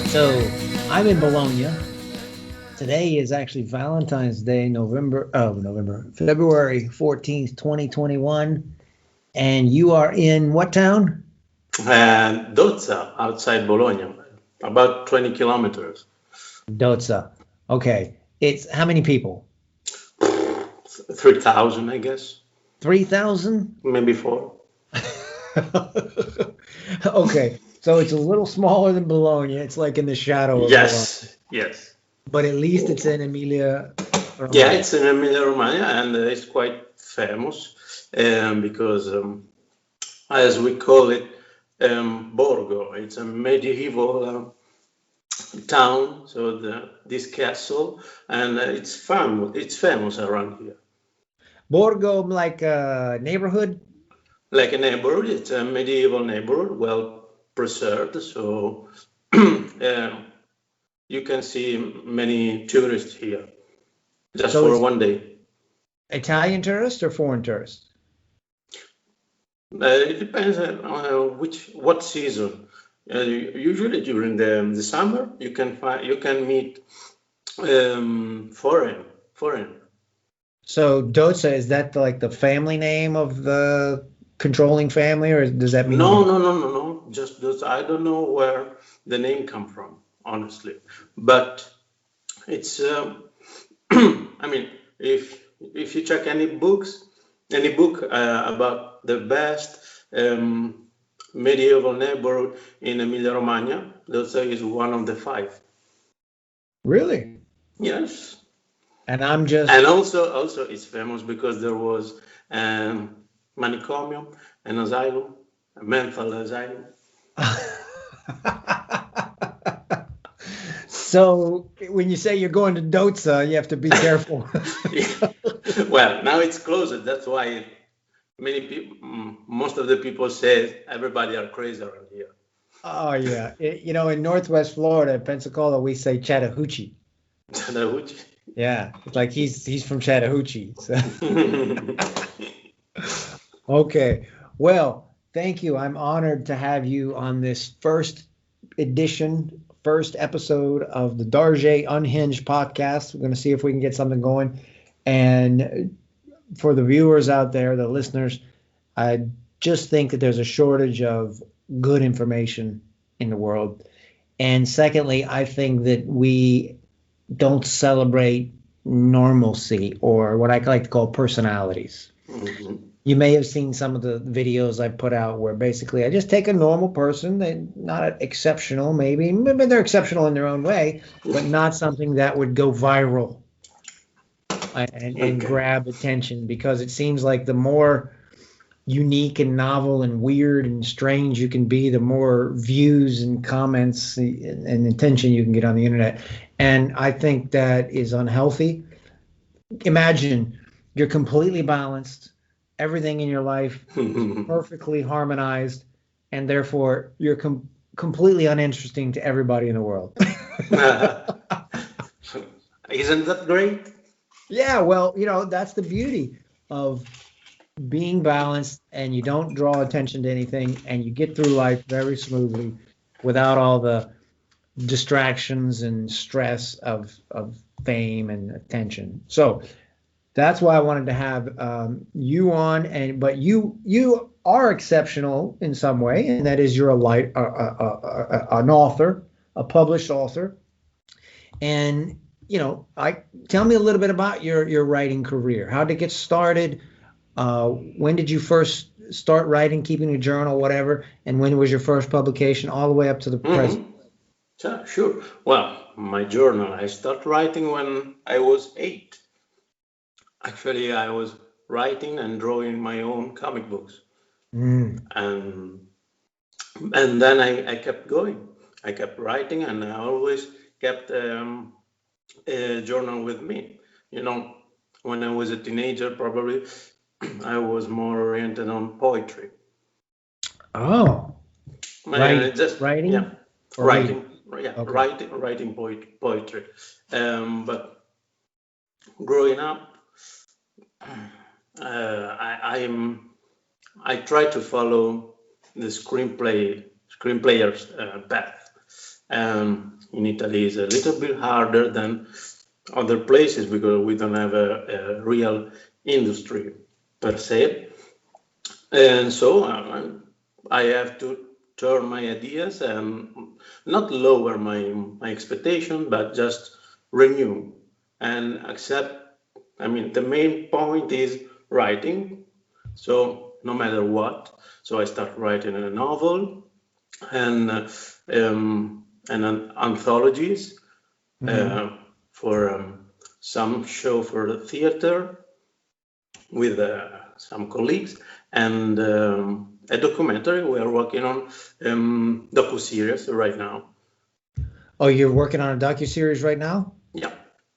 So I'm in Bologna. Today is actually Valentine's Day, February 14th, 2021. And you are in what town? Dozza, outside Bologna, about 20 kilometers. Dozza. Okay. It's how many people? 3,000, I guess. 3,000? Maybe 4. Okay. So it's a little smaller than Bologna. It's like in the shadow of Bologna. Yes. But at least it's in Emilia Yeah, Romagna. it's in Emilia-Romagna, and it's quite famous because, as we call it, Borgo. It's a medieval town, so this castle, and it's fun. It's famous around here. Borgo, like a neighborhood? Like a neighborhood, it's a medieval neighborhood, well preserved, so you can see many tourists here just So for it's one day. Italian tourists or foreign tourists? It depends on what season. Usually during the summer, you can meet foreign. So Dotsa, is that like the family name of the controlling family, or does that mean No. Just those. I don't know where the name come from, honestly, but it's. I mean, if you check any book about the best medieval neighborhood in Emilia-Romagna, Dozza is one of the 5. really? Yes, And I'm and just also it's famous because there was manicomio, an asylum, a mental asylum. So when you say you're going to Dotsa, you have to be careful. Well, now it's closed. That's why many people, most of the people say everybody are crazy around here. Oh yeah. In Northwest Florida, Pensacola, we say Chattahoochee. Chattahoochee. Yeah, it's like he's from Chattahoochee. So. Okay. Well, thank you. I'm honored to have you on this first episode of the DARJE Unhinged podcast. We're going to see if we can get something going. And for the viewers out there, the listeners, I just think that there's a shortage of good information in the world. And secondly, I think that we don't celebrate normalcy, or what I like to call personalities. Mhm. You may have seen some of the videos I put out where basically I just take a normal person, they're not exceptional, maybe they're exceptional in their own way, but not something that would go viral and Okay. grab attention, because it seems like the more unique and novel and weird and strange you can be, the more views and comments and attention you can get on the internet. And I think that is unhealthy. Imagine you're completely balanced, everything in your life is perfectly harmonized, and therefore you're completely uninteresting to everybody in the world. Isn't that great? Yeah, well, that's the beauty of being balanced, and you don't draw attention to anything, and you get through life very smoothly without all the distractions and stress of fame and attention. So that's why I wanted to have you on, but you are exceptional in some way, and that is you're an author, a published author, and I tell me a little bit about your writing career. How did it get started? When did you first start writing, keeping a journal, whatever, and when was your first publication, all the way up to the present? Sure. Well, my journal, I started writing when I was 8. Actually, I was writing and drawing my own comic books, Mm. and then I kept going. I kept writing, and I always kept a journal with me. When I was a teenager, probably I was more oriented on poetry. Oh, And just writing or reading? writing, yeah, Okay. writing poetry. But growing up, I try to follow the screenplayer's path. In Italy, it's a little bit harder than other places because we don't have a real industry per se. And so I have to turn my ideas and not lower my expectation, but just renew and accept. I mean, the main point is writing. So no matter what, so I start writing a novel and anthologies for some show for the theater with some colleagues, and a documentary we are working on, docu-series right now. Oh, you're working on a docu-series right now? Yeah.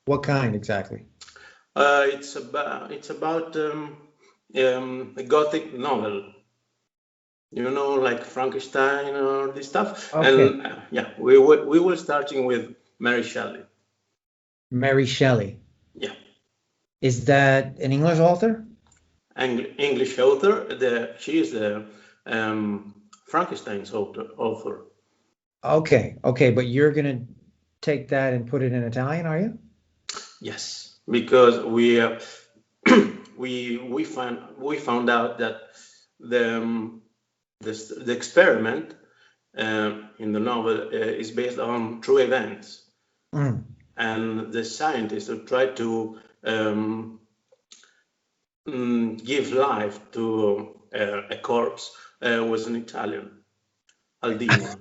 What kind exactly? It's about a gothic novel. You know, like Frankenstein or this stuff. Okay. And we were starting with Mary Shelley. Mary Shelley. Yeah. Is that an English author? English author. She is the Frankenstein's author. Okay, but you're gonna take that and put it in Italian, are you? Yes, because we found out that the experiment in the novel is based on true events, and the scientists who tried to give life to a corpse was an Italian, Aldini.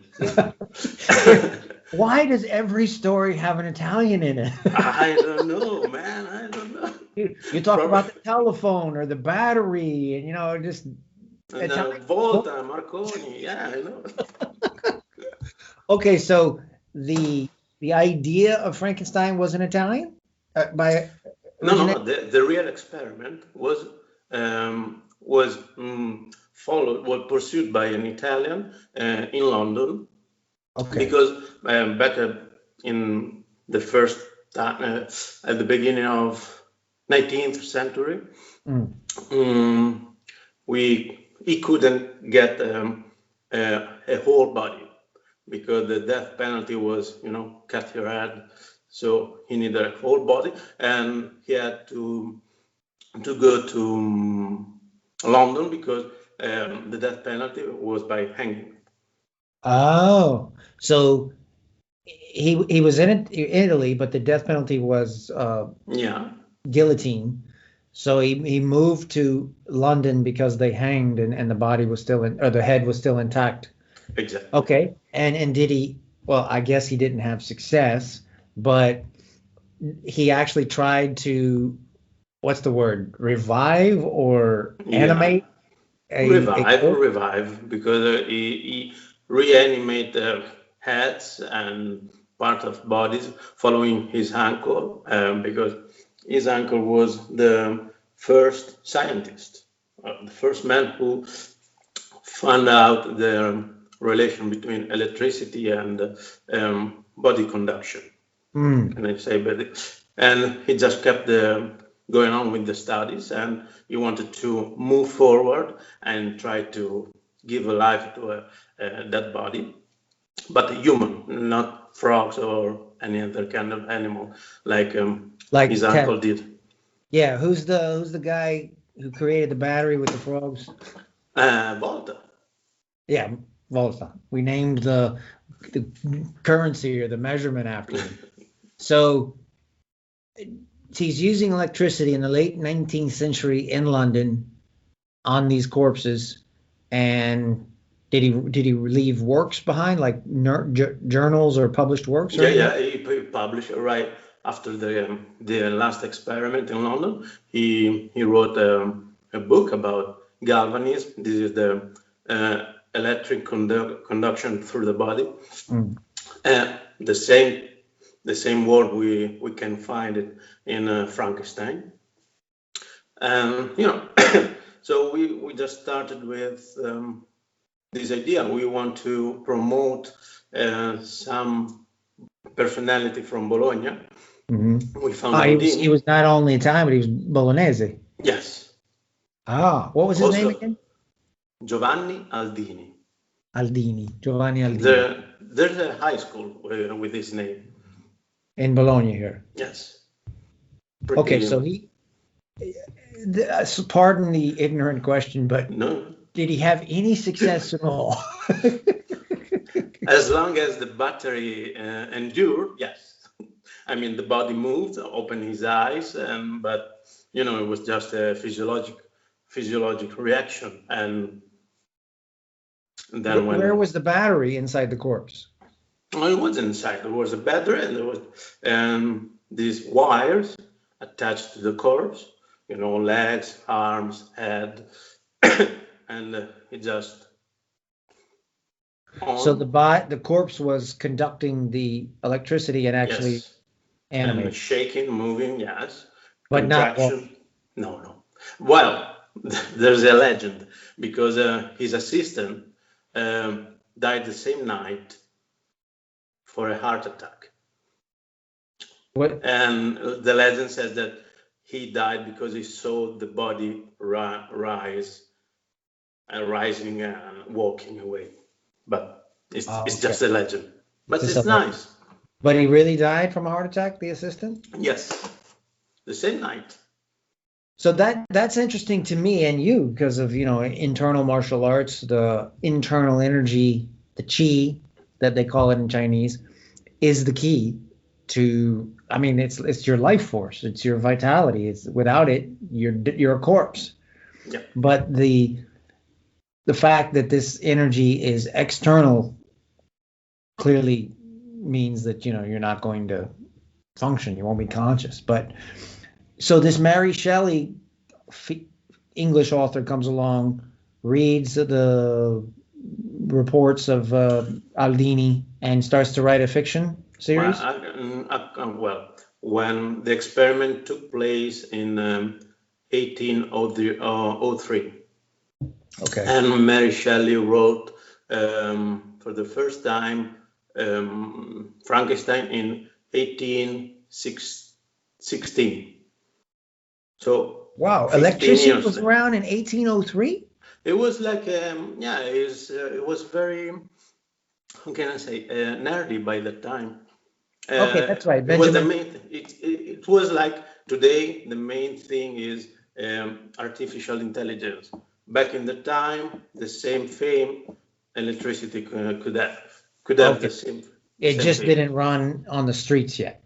Why does every story have an Italian in it? I don't know, man. I don't know. You talk about the telephone or the battery, and just Volta, Marconi. Yeah, I know. Okay, so the idea of Frankenstein was an Italian No. The real experiment was pursued by an Italian in London. Okay. Because back in the first time, at the beginning of 19th century, he couldn't get a whole body because the death penalty was, cut your head. So he needed a whole body, and he had to go to London because the death penalty was by hanging. Oh, so he was in Italy, but the death penalty was guillotine. So he moved to London because they hanged and the body was still the head was still intact. Exactly. Okay, and did he? Well, I guess he didn't have success, but he actually tried to, what's the word? Revive or animate? Revive, because he reanimate heads and part of bodies following his uncle, because his uncle was the first scientist, the first man who found out the relation between electricity and body conduction. Can I say? And he just kept going on with the studies, and he wanted to move forward and try to give a life to a dead body, but a human, not frogs or any other kind of animal, like his uncle did. Yeah, who's the guy who created the battery with the frogs? Volta. Yeah, Volta. We named the currency or the measurement after him. So he's using electricity in the late 19th century in London on these corpses. And did he leave works behind, like journals or published works? He published right after the last experiment in London. He wrote a book about galvanism. This is the electric conduction through the body. The same word we can find it in Frankenstein. And so we just started with this idea. We want to promote some personality from Bologna. We found he was not only Italian, but he was Bolognese. Yes. What was his name again? Giovanni Aldini. Giovanni Aldini. there's a high school with his name. In Bologna here. Yes. Okay, so pardon the ignorant question, but no. Did he have any success at all? As long as the battery endured, yes. I mean, the body moved, opened his eyes, but it was just a physiologic reaction. And then where was the battery inside the corpse? Well, it wasn't inside. There was a battery, and there was these wires attached to the corpse. Legs, arms, head, and it just. So the corpse was conducting the electricity and actually animating. And shaking, moving, yes. But contraction. No. Well, there's a legend because his assistant died the same night for a heart attack. What? And the legend says that he died because he saw the body rising and walking away. But it's just a legend. But it's nice. But he really died from a heart attack, the assistant? Yes, the same night. So that's interesting to me and you because of, internal martial arts, the internal energy, the chi that they call it in Chinese, is the key to, it's your life force. It's your vitality. It's without it, you're a corpse. Yeah. But the fact that this energy is external clearly means that you're not going to function. You won't be conscious. But so this Mary Shelley, English author, comes along, reads the reports of Aldini, and starts to write a fiction series. Well, when the experiment took place in 1803. Okay. And Mary Shelley wrote for the first time Frankenstein in 1816. So wow, electricity was around in 1803. It was like it was very, how can I say, nerdy by the time. Okay, that's right. It was the main thing. It was like today the main thing is artificial intelligence. Back in the time, the same fame electricity could have the same. It just didn't run on the streets yet.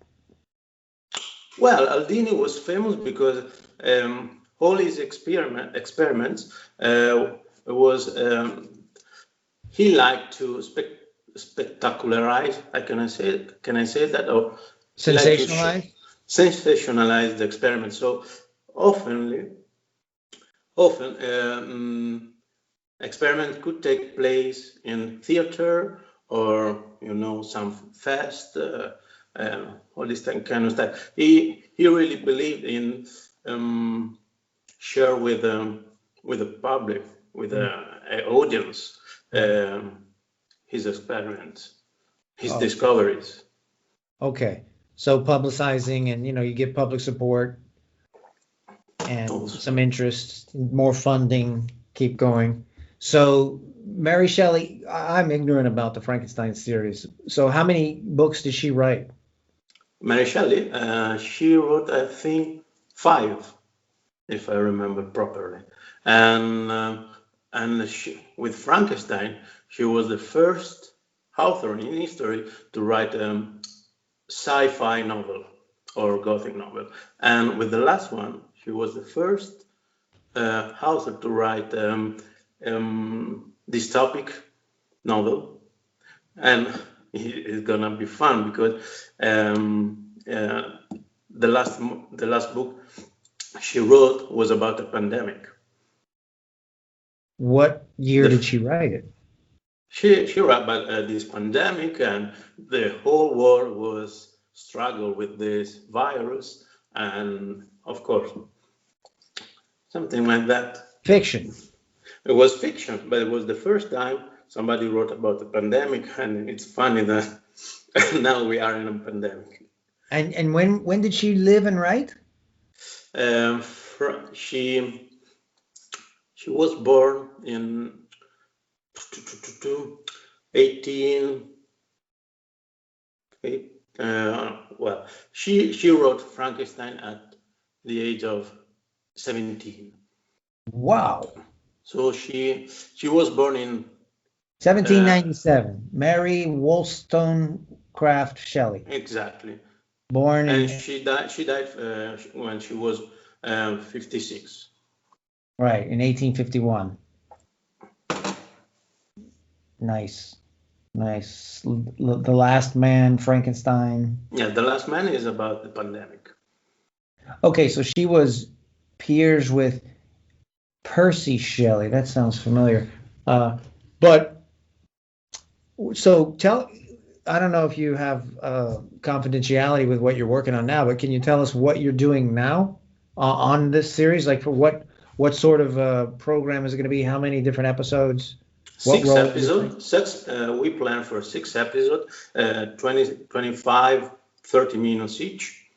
Well, Aldini was famous because all his experiments he liked to spectacularize. Can I say that, or sensationalize? Sensationalize the experiment. So often experiments could take place in theater or some fest, all this kind of stuff. He really believed in share with the public, with the audience, his experiments, his discoveries. Okay, so publicizing, and you get public support and some interest, more funding, keep going. So Mary Shelley, I'm ignorant about the Frankenstein series. So how many books did she write? Mary Shelley, she wrote, I think, 5, if I remember properly. And with Frankenstein, she was the first author in history to write a sci-fi novel or gothic novel. And with the last one, she was the first author to write dystopic novel. And it's gonna be fun because the last book she wrote was about a pandemic. What year did she write it? She wrote about this pandemic, and the whole world was struggle with this virus, and of course, something like that. Fiction. It was fiction, but it was the first time somebody wrote about the pandemic, and it's funny that now we are in a pandemic. And when did she live and write? She was born in 18. Well, she wrote Frankenstein at the age of 17. Wow. So she was born in 1797. Mary Wollstonecraft Shelley. exactly, Born and in she died when she was 56. right in 1851. Nice. The Last Man, Frankenstein. Yeah, The Last Man is about the pandemic. Okay, so she was peers with Percy Shelley. That sounds familiar. But so I don't know if you have confidentiality with what you're working on now, but can you tell us what you're doing now on this series? Like for what sort of program is it going to be? How many different episodes? What Six role? episodes. We plan for 6 episodes, 20, 25, 30 minutes each.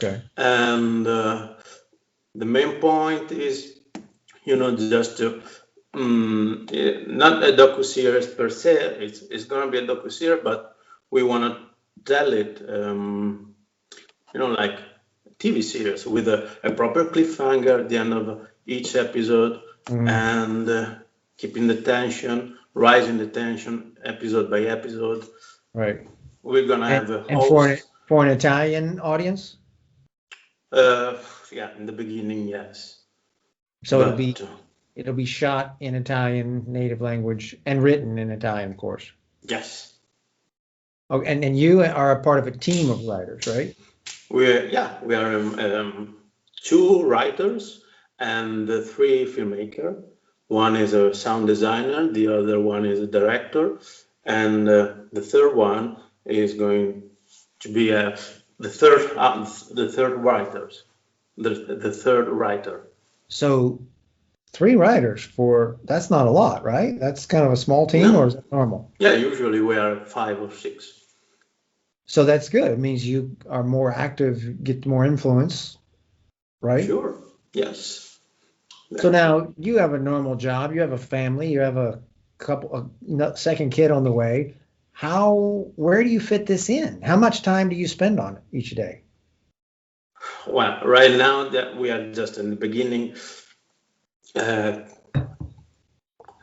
Okay. And the main point is, just to not a docu-series per se. It's going to be a docu-series, but we want to tell it, like TV series with a proper cliffhanger at the end of each episode, and keeping the tension, rising the tension episode by episode. Right. We're going to have a And host. for an Italian audience? Yeah, in the beginning, yes. So it'll be shot in Italian native language and written in Italian, of course. Yes. Oh, and you are a part of a team of writers, right? We are 2 writers and 3 filmmakers. One is a sound designer, the other one is a director, and the third one is going to be the third writers, the third writer. So 3 writers that's not a lot, right? That's kind of a small team, No. or is that normal? Yeah, usually we are 5 or 6. So that's good. It means you are more active, get more influence, right? Sure. Yes. So now you have a normal job, you have a family, you have a second kid on the way. Where do you fit this in? How much time do you spend on it each day? Well, right now that we are just in the beginning,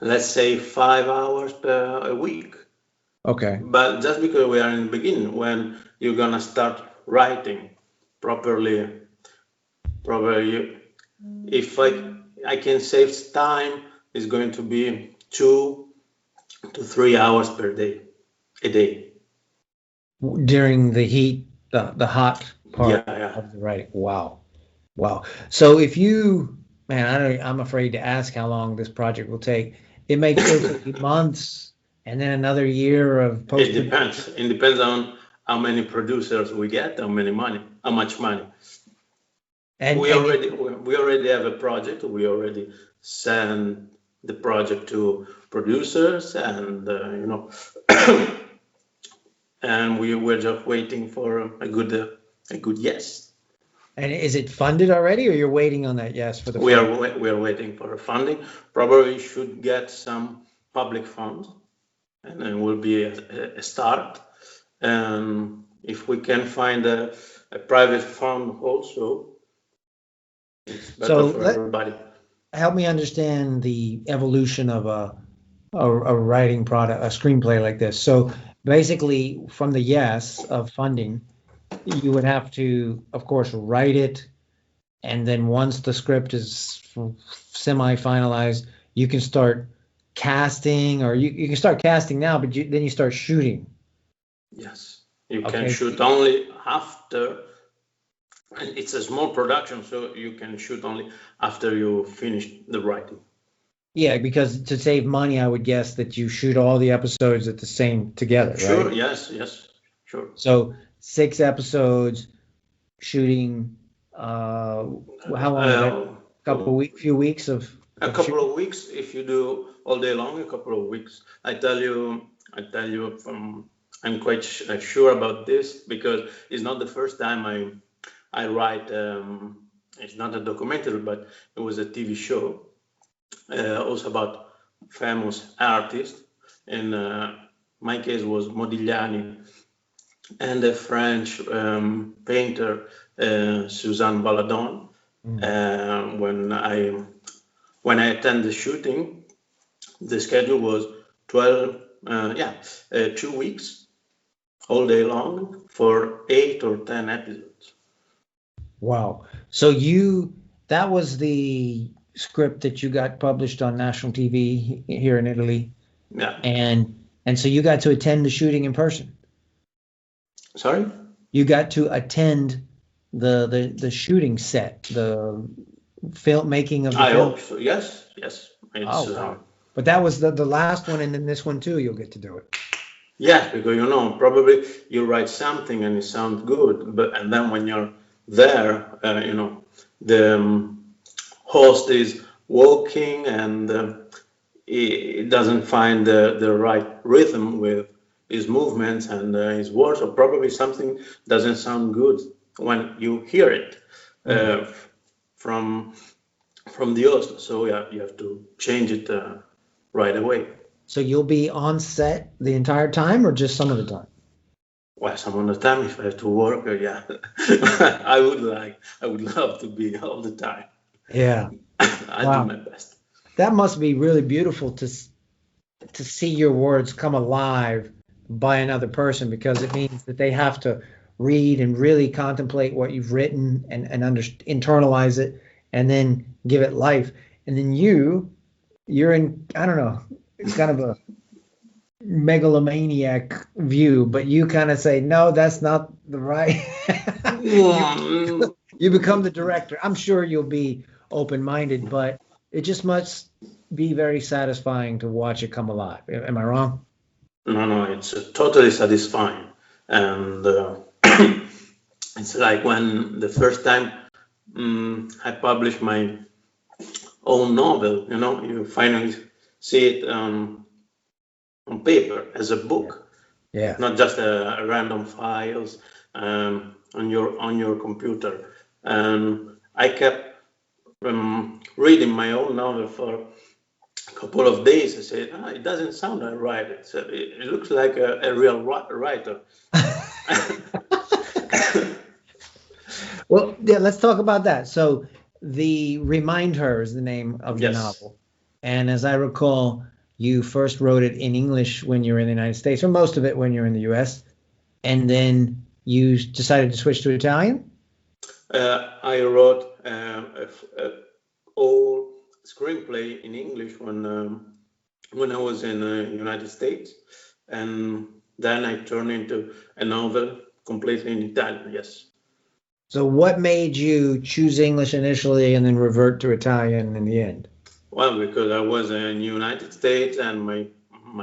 let's say 5 hours per a week. Okay. But just because we are in the beginning, when you're gonna start writing properly, if I can save time, it's going to be 2 to 3 hours per day, a day. During the heat, the hot part Yeah. of the writing. Wow. So if I'm afraid to ask how long this project will take. It may take months and then another year of post. It depends. It depends on how many producers we get, how much money. And we already have a project. We already send the project to producers, and and we're just waiting for a good yes. And is it funded already, or you're waiting on that yes for the we are waiting for funding. Probably should get some public funds, and then will be a start. And if we can find a private fund also, it's better for everybody. Help me understand the evolution of a writing product, a screenplay like this. So basically, from the yes of funding, you would have to, of course, write it, and then once the script is semi-finalized, you can start casting, or you can start casting now, but then you start shooting. Yes, you can shoot only after. It's a small production, so you can shoot only after you finish the writing. Yeah, because to save money, I would guess that you shoot all the episodes at the same together, sure, right? Yes, sure. So 6 episodes shooting. How long? Few weeks of. A couple of weeks if you do all day long. A couple of weeks. I tell you. I'm quite sure about this because it's not the first time I write. It's not a documentary, but it was a TV show, also about famous artists. In my case was Modigliani, and a French painter, Suzanne Baladon. When I attend the shooting, the schedule was 2 weeks, all day long, for 8 or 10 episodes. Wow. So that was the script that you got published on national TV here in Italy. Yeah. And so you got to attend the shooting in person. Sorry? You got to attend the shooting set, the filmmaking of the I film. hope so. Yes. Wow. But that was the last one, and then this one too, you'll get to do it. Yes, because probably you write something and it sounds good, and then when you're there, the host is walking and he doesn't find the right rhythm with his movements and his words, or probably something doesn't sound good when you hear it from the host. So yeah, you have to change it right away. So you'll be on set the entire time, or just some of the time? Well, some of the time, if I have to work, yeah, I would love to be all the time. Yeah, I do my best. That must be really beautiful to see your words come alive by another person, because it means that they have to read and really contemplate what you've written and internalize it and then give it life. And then you're in, I don't know, it's kind of a megalomaniac view, but you kind of say, no, that's not the right. You become the director. I'm sure you'll be open-minded, but it just must be very satisfying to watch it come alive. Am I wrong? No, it's totally satisfying. And it's like when the first time I published my own novel, you finally see it on paper as a book. Yeah. Not just a random files on your computer. And I kept reading my own novel for a couple of days. I said, it doesn't sound right. It looks like a real writer. Well, yeah, let's talk about that. So the Remind Her is the name of your novel. And as I recall, you first wrote it in English when you were in the United States, or most of it when you were in the US. And then you decided to switch to Italian? I wrote a whole screenplay in English when I was in the United States. And then I turned into a novel completely in Italian, yes. So what made you choose English initially and then revert to Italian in the end? Well, because I was in the United States and my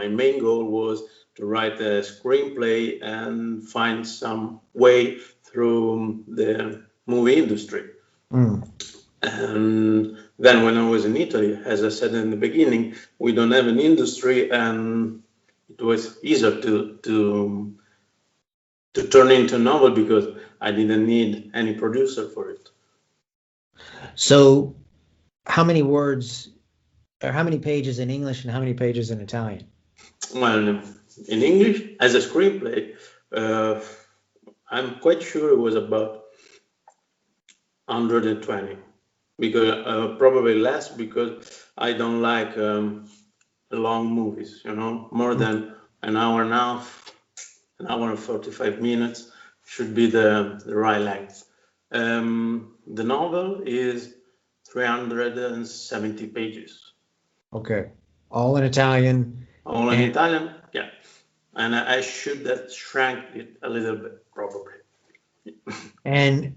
main goal was to write a screenplay and find some way through the movie industry. And then when I was in Italy, as I said in the beginning, we don't have an industry, and it was easier to turn into a novel because I didn't need any producer for it. So how many words or how many pages in English and how many pages in Italian? Well, in English, as a screenplay, I'm quite sure it was about 120, because probably less, because I don't like long movies, more than an hour and a half, an hour and 45 minutes should be the right length. The novel is 370 pages. Okay. All in Italian. All in Italian, yeah. And I should have shrank it a little bit, probably. And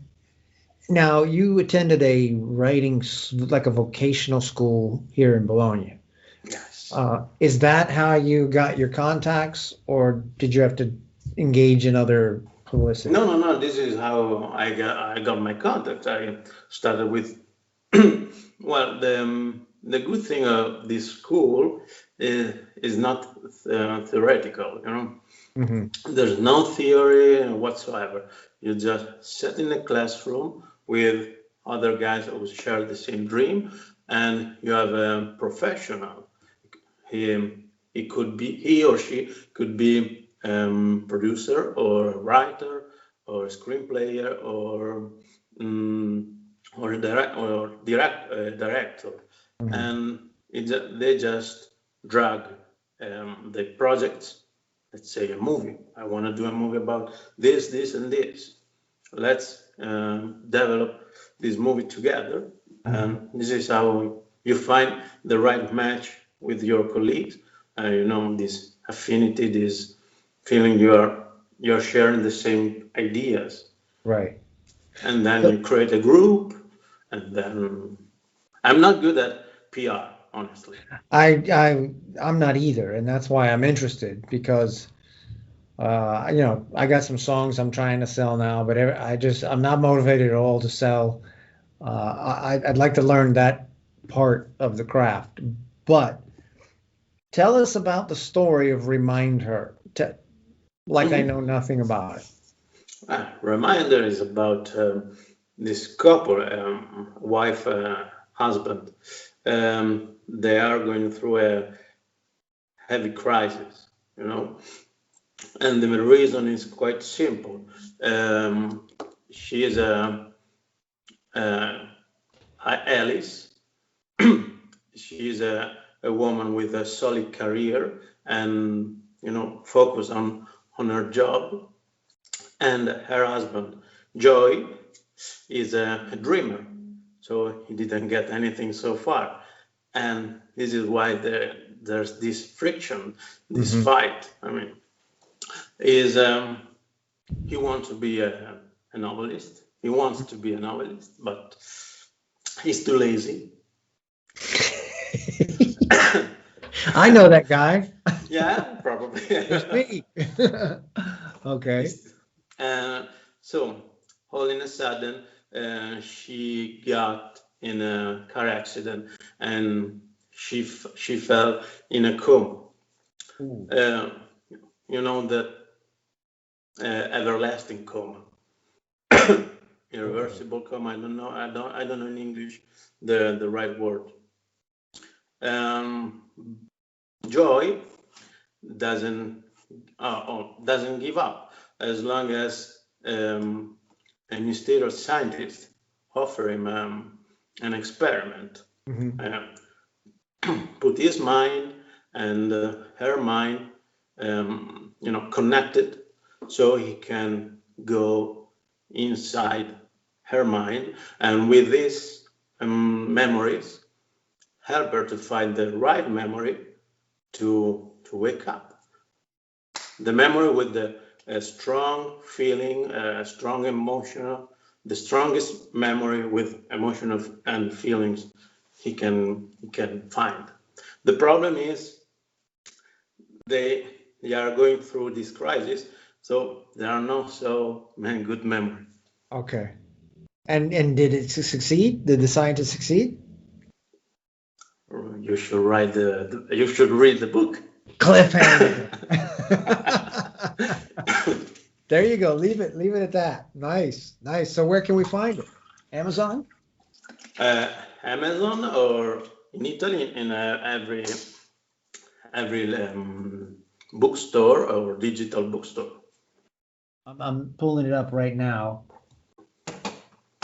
now you attended a writing, like a vocational school here in Bologna. Yes. Is that how you got your contacts, or did you have to engage in other publicity? No. This is how I got my contacts. I started with, well, the good thing of this school is not theoretical, Mm-hmm. There's no theory whatsoever. You just sit in a classroom with other guys who share the same dream, and you have a professional. He or she could be producer or writer or screenplayer or director, Mhm. and they just drag the projects. Let's say a movie. I want to do a movie about this, and this. Let's develop this movie together. And this is how you find the right match with your colleagues. This affinity, this feeling you're sharing the same ideas. Right. And then you create a group. And then I'm not good at PR, honestly. I'm not either, and that's why I'm interested because I got some songs I'm trying to sell now, but I'm not motivated at all to sell. I'd like to learn that part of the craft. But tell us about the story of Remind Her, like I know nothing about it. Reminder is about this couple, wife, husband. They are going through a heavy crisis, and the reason is quite simple. She is Alice. She is a woman with a solid career and focus on her job. And her husband, Joy, is a dreamer, so he didn't get anything so far. And this is why there's this friction, this fight. I mean, he wants to be a novelist. He wants to be a novelist, but he's too lazy. I know that guy. Yeah, probably. It's me. Okay. So all in a sudden, she got in a car accident and she fell in a coma. That everlasting coma, irreversible coma. I don't know. I don't know in English the right word. Joy doesn't give up as long as a mysterious scientist offer him an experiment. Put his mind and her mind connected, so he can go inside her mind, and with these memories help her to find the right memory to wake up. The memory with the strong feeling, strong emotional, the strongest memory with emotional and feelings he can find. The problem is they are going through this crisis, so there are not so many good memories. Okay. And did it succeed? Did the scientist succeed? You should read the book. Cliffhanger. There you go. Leave it at that. Nice. So where can we find it? Amazon? Amazon, or in Italy in every bookstore or digital bookstore. I'm pulling it up right now.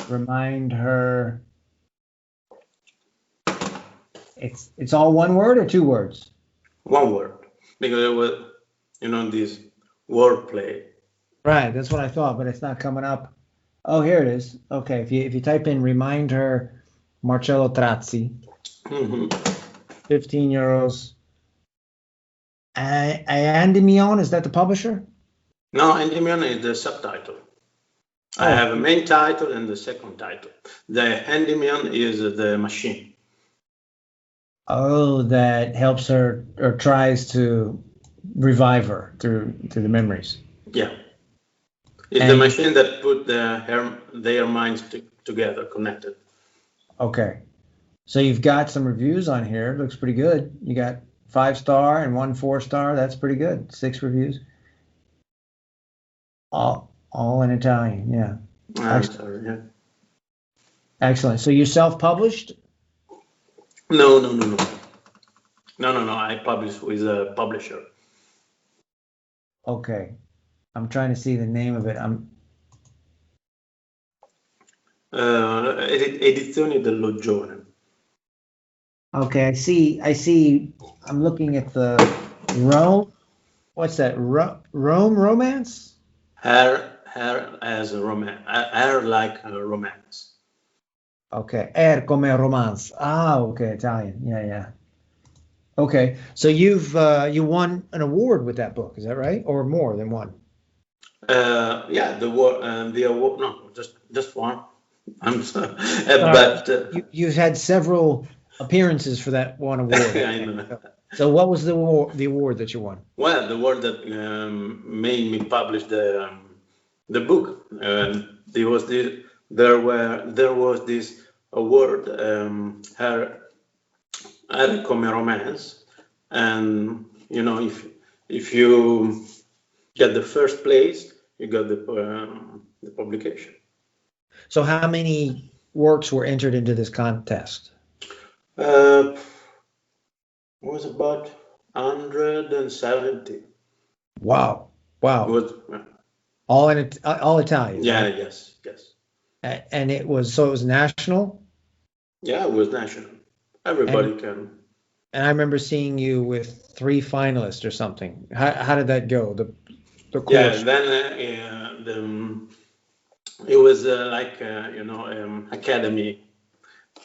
Remind Her. It's all one word or two words? One word, because it was, this wordplay. Right, that's what I thought, but it's not coming up. Oh, here it is. Okay, if you type in Remind Her, Marcello Trazzi, 15 euros. Andimion, is that the publisher? No, Andimion is the subtitle. I have a main title and the second title. The Andimion is the machine. Oh, that helps her or tries to revive her through the memories. Yeah. It's the machine that put their minds together, connected. Okay. So you've got some reviews on here. It looks pretty good. You got 5-star and 1 4-star. That's pretty good. 6 reviews. All in Italian. Yeah. I'm sorry. Yeah. Excellent. So you self-published? No. I publish with a publisher. Okay. I'm trying to see the name of it. Edizioni del Loggione. Okay, I see, I'm looking at the Rome. What's that? Rome romance? Hair as a romance. Hair like a romance. Okay. Come romance. Ah, okay, Italian. Yeah, yeah. Okay. So you won an award with that book, is that right? Or more than one? Yeah, the award. No, just one. I'm sorry, Sorry. but You've had several appearances for that one award. I Okay. know. So what was the award that you won? Well, the word that made me publish the book. There was this award, her come romance, and if you get the first place, you got the publication. So how many works were entered into this contest? It was about 170. Wow. It Wow. was All Italian, yeah, right? yes. And it was national. Yeah, it was national. And Everybody can. and I remember seeing you with three finalists or something. How did that go? The Yeah, course. then it was like academy.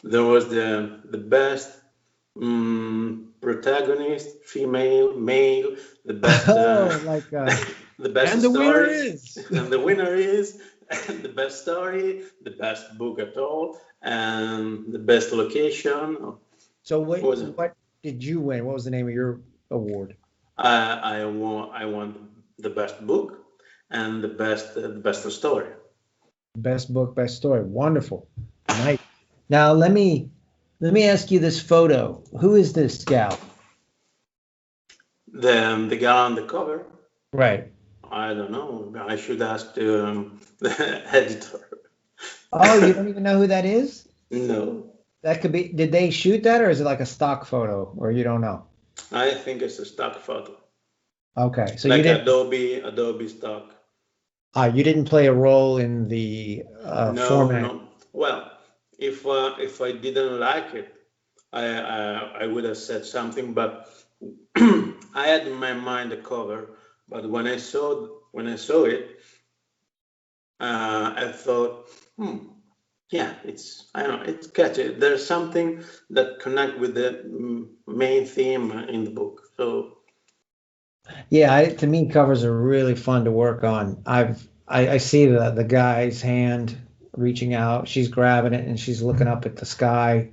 There was the best protagonist, female, male, the best Oh, like the best and the winner story, is. and the winner is the best story, the best book at all, and the best location. So What was it? what did you win? What was the name of your award? I won the best book and the best story. Best book, best story. Wonderful. Nice. Now let me ask you this photo. Who is this gal? The guy on the cover, Right. I don't know. I should ask the editor. Oh, you don't even know who that is? No, That could be, did they shoot that or is it like a stock photo or you don't know? I think it's a stock photo, Okay. So like Adobe stock. you didn't play a role in the No, format. no. Well, if I didn't like it, I would have said something, but I had in my mind the cover. But when I saw it, I thought, yeah, I don't know, it's catchy. There's something that connect with the main theme in the book. So Yeah, to me, covers are really fun to work on. I see the guy's hand reaching out. She's grabbing it and she's looking up at the sky,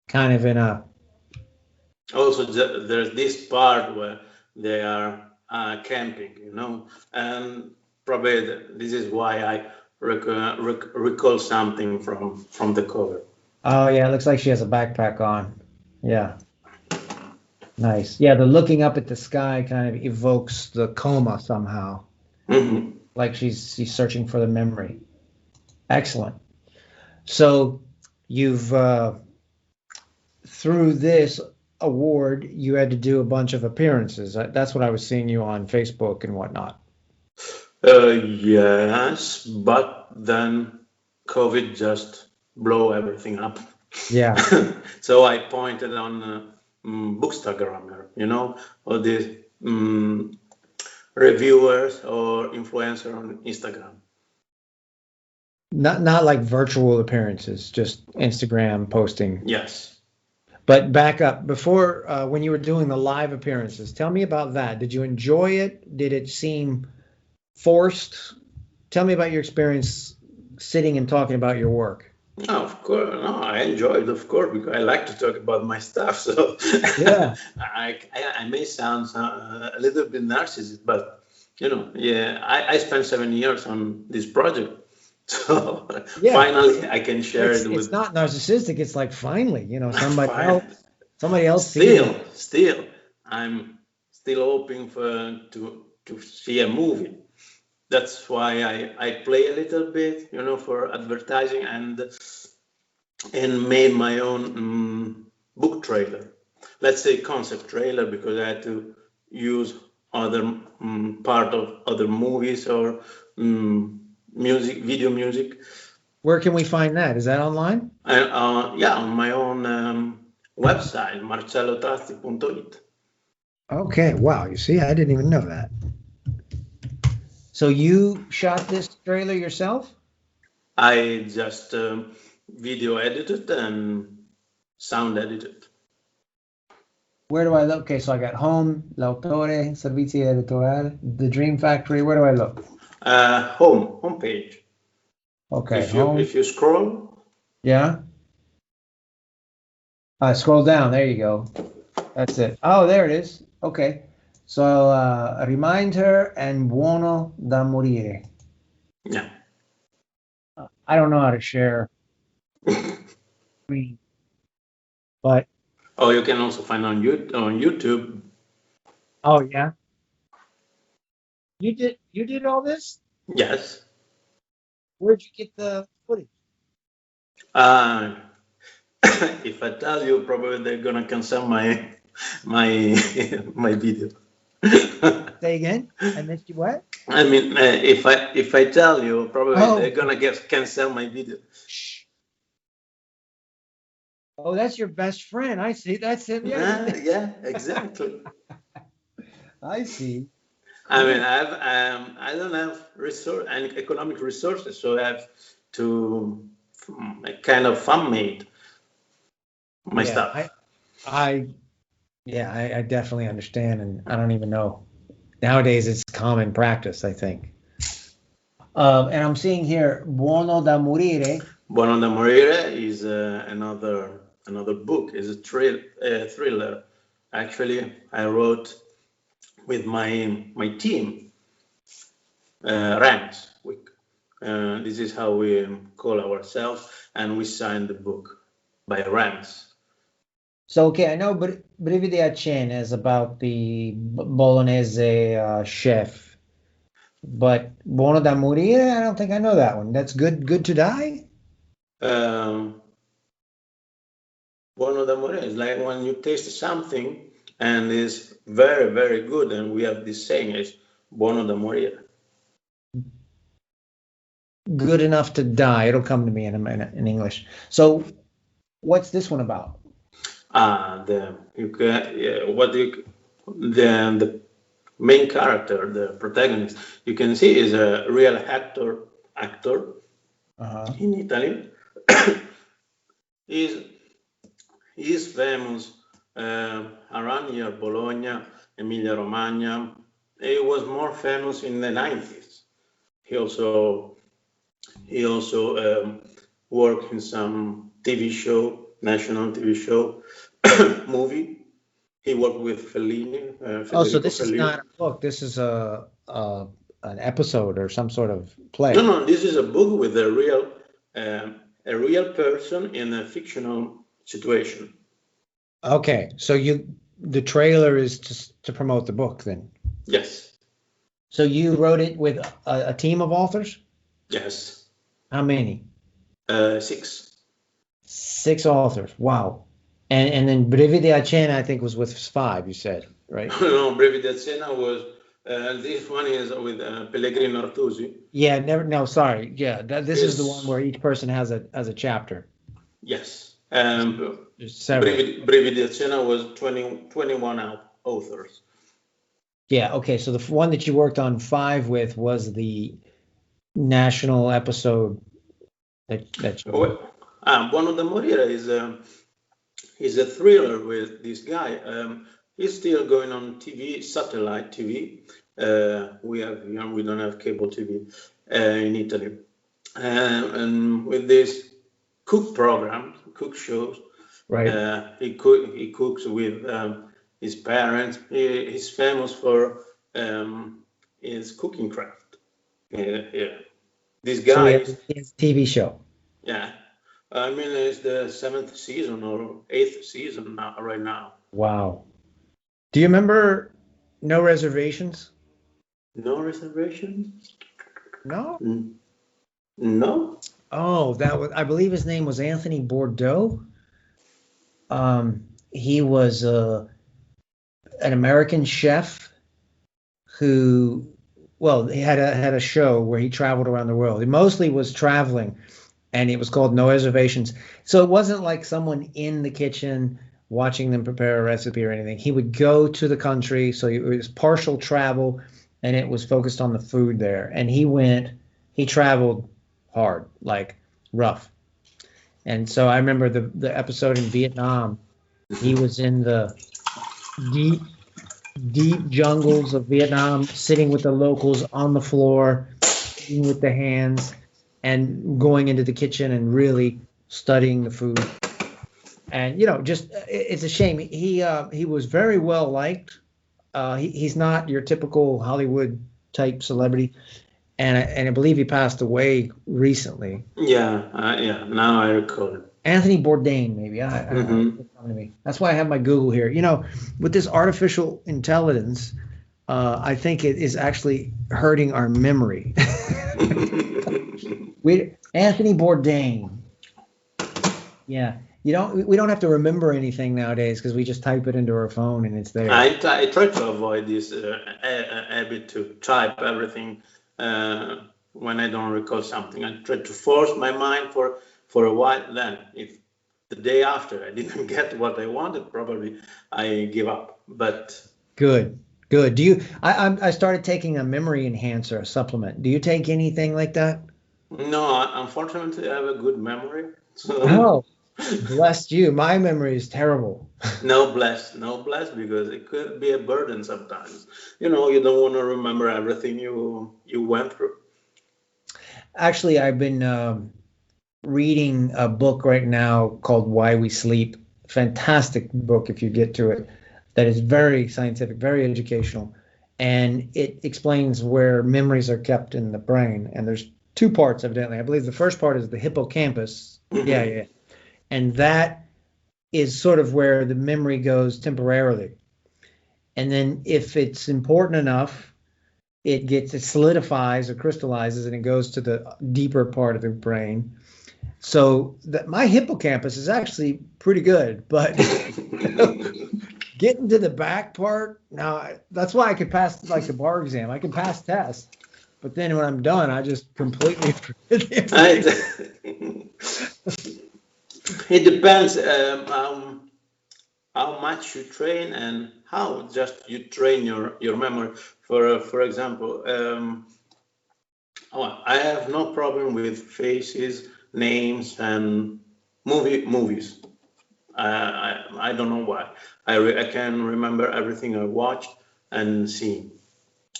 kind of in a also there's this part where they are camping, and probably this is why I recall something from the cover. oh yeah, it looks like she has a backpack on. Yeah, nice. Yeah, the looking up at the sky kind of evokes the coma somehow, Hmm. like she's searching for the memory. Excellent. So you've through this award, you had to do a bunch of appearances. That's what I was seeing you on Facebook and whatnot. Yes, but then COVID just blow everything up. Yeah. So I pointed on Bookstagrammer, all these reviewers or influencer on Instagram. Not like virtual appearances, just Instagram posting. Yes. But back up before when you were doing the live appearances, tell me about that. Did you enjoy it? Did it seem forced? Tell me about your experience sitting and talking about your work. No, of course, no, I enjoy it, of course, because I like to talk about my stuff. So Yeah. I may sound a little bit narcissist, but yeah, I spent 7 years on this project, so Yeah. finally I can share it It's with. not narcissistic. It's like finally, somebody Fine. else sees it. Still, I'm still hoping to see a movie. That's why I play a little bit, for advertising and made my own book trailer. Let's say concept trailer, because I had to use other part of other movies or music, video music. Where can we find that? Is that online? And yeah, on my own website, marcellotrazzi.it. Okay. Wow. You see, I didn't even know that. So you shot this trailer yourself? I just video edited and sound edited. Where do I look? Okay, so I got home, l'autore, servizi editoriali, the Dream Factory. Where do I look? Homepage. Okay, If you scroll. Yeah. Scroll down. There you go. That's it. Oh, there it is. Okay. So remind her and buono da morire. Yeah. I don't know how to share screen, but Oh, you can also find on YouTube. oh yeah. You did all this? Yes. Where'd you get the footage? If I tell you, probably they're gonna cancel my my video. Say again? I missed you what? I mean, if I tell you, probably they're gonna cancel my video. Shh. Oh, that's your best friend. I see. That's him. Yeah. Yeah, exactly. I see. I mean, I don't have any economic resources, so I have to kind of fan made my stuff. I definitely understand, and I don't even know. Nowadays, it's common practice, I think. And I'm seeing here, Buono da morire. Buono da morire is another book. It's a thriller. Actually, I wrote with my team, ranks. This is how we call ourselves, and we signed the book by ranks. So, okay, I know Brividi a Cena is about the Bolognese chef, but Buono da morire, I don't think I know that one. That's Good to Die? Buono da morire is like when you taste something and it's very, very good, and we have this saying, is Buono da morire. Good enough to die. It'll come to me in a minute in English. So, what's this one about? The main character, the protagonist, you can see is a real actor in Italy. He's famous around here, Bologna, Emilia Romagna. He was more famous in the 90s. He also worked in some TV show, national TV show, movie. He worked with Fellini. So this is not a book. This is an episode or some sort of play. No. This is a book with a real person in a fictional situation. Okay, so the trailer is just to promote the book, then. Yes. So you wrote it with a team of authors? Yes. How many? 6. 6 authors. Wow. And then Brividi a Cena, I think, was with 5. You said, right? No, Brividi a Cena was. This one is with Pellegrino Artusi. Yeah. No. Sorry. Yeah. This is the one where each person has a chapter. Yes. There's several. Brividi a Cena was 21 authors. Yeah. Okay. So the one that you worked on 5 with was the national episode that you. Buono da morire is a thriller with this guy. He's still going on TV, satellite TV. We don't have cable TV in Italy, and with this cook shows. Right. He cooks with his parents. He's famous for his cooking craft. Yeah. This guy. So his TV show. Yeah. I mean, it's the 7th season or 8th season right now. Wow. Do you remember No Reservations? No Reservations? No? No. Oh, I believe his name was Anthony Bourdain. He was an American chef who, well, he had a show where he traveled around the world. He mostly was traveling, and it was called No Reservations. So it wasn't like someone in the kitchen watching them prepare a recipe or anything. He would go to the country, so it was partial travel, and it was focused on the food there. And he traveled hard, like rough. And so I remember the episode in Vietnam. He was in the deep, deep jungles of Vietnam, sitting with the locals on the floor, eating with the hands, and going into the kitchen and really studying the food. And just it's a shame. He was very well liked. He's not your typical Hollywood type celebrity, and I believe he passed away recently. Yeah. Now I recall it. Anthony Bourdain, maybe. That's why I have my Google here. With this artificial intelligence, I think it is actually hurting our memory. Anthony Bourdain. Yeah. We don't have to remember anything nowadays because we just type it into our phone and it's there. I try to avoid this habit to type everything when I don't recall something. I try to force my mind for a while. Then, if the day after I didn't get what I wanted, probably I give up. But good. Do you? I started taking a memory enhancer, a supplement. Do you take anything like that? No, unfortunately, I have a good memory. So. Oh, bless you. My memory is terrible. No bless, because it could be a burden sometimes. You don't want to remember everything you went through. Actually, I've been reading a book right now called Why We Sleep. Fantastic book if you get to it. That is very scientific, very educational, and it explains where memories are kept in the brain. And there's two parts, evidently. I believe the first part is the hippocampus. Yeah. And that is sort of where the memory goes temporarily. And then if it's important enough, it solidifies or crystallizes and it goes to the deeper part of the brain. So my hippocampus is actually pretty good, but getting to the back part, now that's why I could pass like the bar exam. I can pass tests, but then when I'm done, I just completely forget everything. It depends how much you train and how just you train your memory. For example, I have no problem with faces, names, and movies. I don't know why. I can remember everything I watched and seen.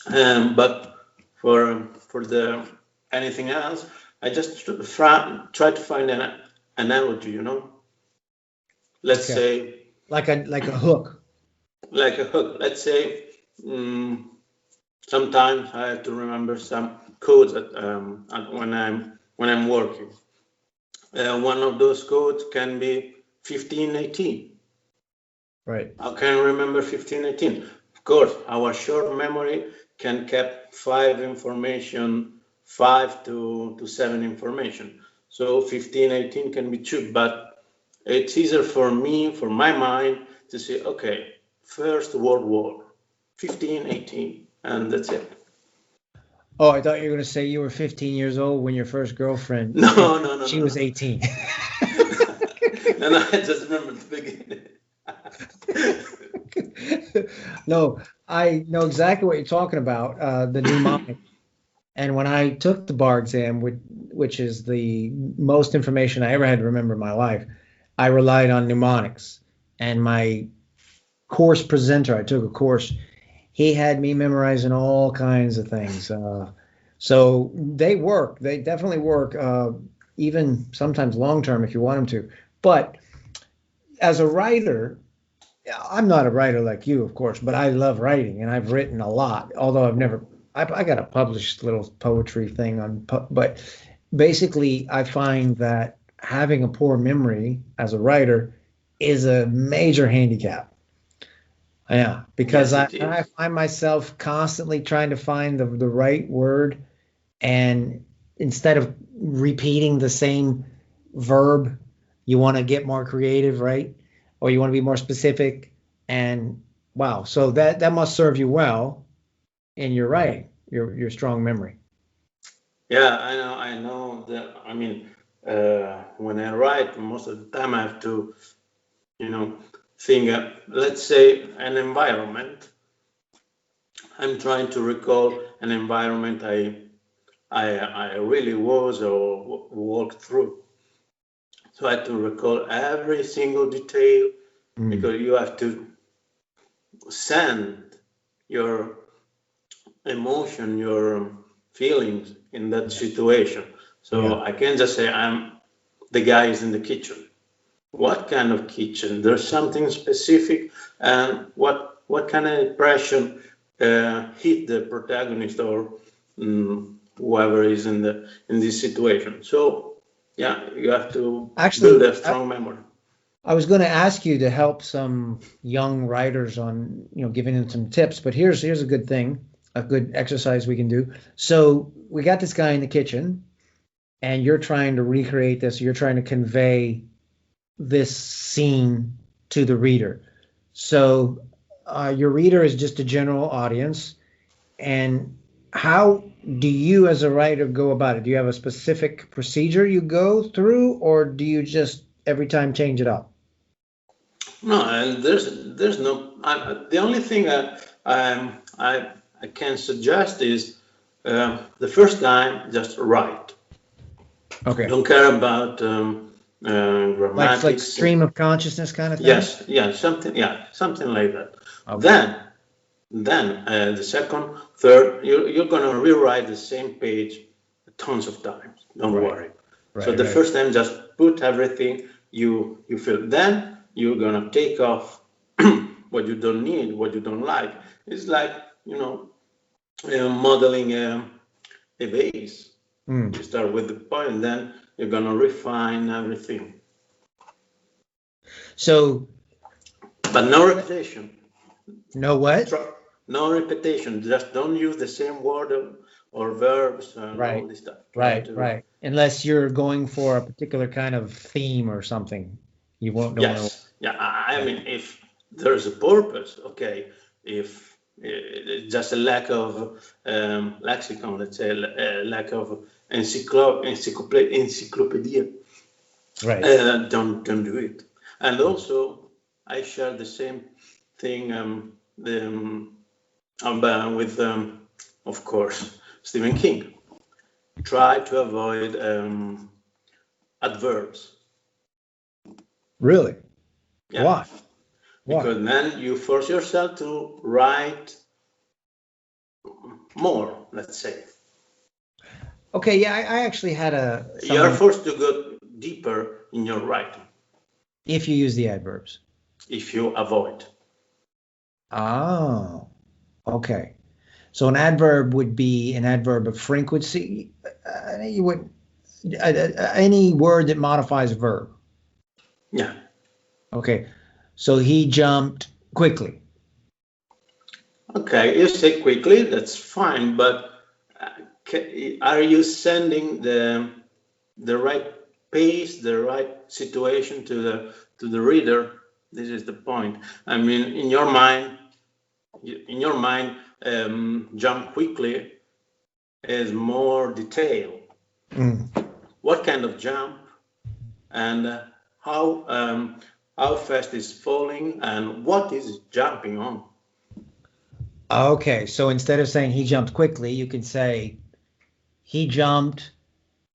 But for the anything else, I just try to find an analogy. Let's say like a hook. Like a hook. Let's say sometimes I have to remember some codes when I'm working. One of those codes can be 1518. Right. I can remember 1518. Of course, our short memory can keep 5 to 7 information. So 1518 can be 2, but it's easier for me, for my mind, to say, okay, First World War, 1518, and that's it. Oh, I thought you were going to say you were 15 years old when your first girlfriend. No. She was 18. And I just remember the beginning. No, I know exactly what you're talking about, the mnemonic. And when I took the bar exam, which is the most information I ever had to remember in my life, I relied on mnemonics. And my course presenter, I took a course, he had me memorizing all kinds of things. So they work. They definitely work, even sometimes long term if you want them to. But as a writer, I'm not a writer like you, of course, but I love writing, and I've written a lot, although I got a published little poetry thing but basically I find that having a poor memory as a writer is a major handicap. Yeah, because Yes, I find myself constantly trying to find the right word, and instead of repeating the same verb, you want to get more creative, right? Or you want to be more specific. And wow, so that must serve you well in your writing, your strong memory. Yeah, I know that. I mean, when I write, most of the time I have to, think. Let's say an environment. I'm trying to recall an environment I really was or walked through. So I have to recall every single detail because you have to send your emotion, your feelings in that situation. So I can't just say I'm the guy is in the kitchen. What kind of kitchen? There's something specific, and what kind of impression hit the protagonist or whoever is in this situation. So yeah, you have to build a strong memory. I was going to ask you to help some young writers on, giving them some tips, but here's a good thing, a good exercise we can do. So we got this guy in the kitchen, and you're trying to recreate this. You're trying to convey this scene to the reader. So your reader is just a general audience. And how do you as a writer go about it? Do you have a specific procedure you go through, or do you just every time change it up? No, and there's no. The only thing I can suggest is the first time just write. Okay. Don't care about grammatics. Like stream of consciousness kind of thing. Yes, something like that. Okay. Then the second, third, you're gonna rewrite the same page tons of times. Don't worry. So the first time, just put everything you feel. Then you're gonna take off what you don't need, what you don't like. It's like modeling a vase. You start with the point, then you're gonna refine everything. So, but no repetition. No what? No repetition. Just don't use the same word or verbs and all this stuff. Right. Unless you're going for a particular kind of theme or something, you won't know. Yes. Yeah. I mean, if there's a purpose, okay. If it's just a lack of lexicon, let's say, a lack of encyclopedia. Right. Don't do it. And also, I share the same thing with, of course, Stephen King. Try to avoid adverbs. Really? Yeah. Why? Because then you force yourself to write more, let's say. Okay, yeah, I actually had You're forced to go deeper in your writing. If you use the adverbs. If you avoid. Oh, okay. So an adverb would be an adverb of frequency. Any word that modifies a verb. Yeah. Okay. So he jumped quickly. Okay, you say quickly, that's fine, but are you sending the right pace, the right situation to the reader? This is the point. I mean, in your mind, jump quickly is more detail. What kind of jump, and how fast is falling, and what is jumping on? Okay, so instead of saying he jumped quickly, you can say he jumped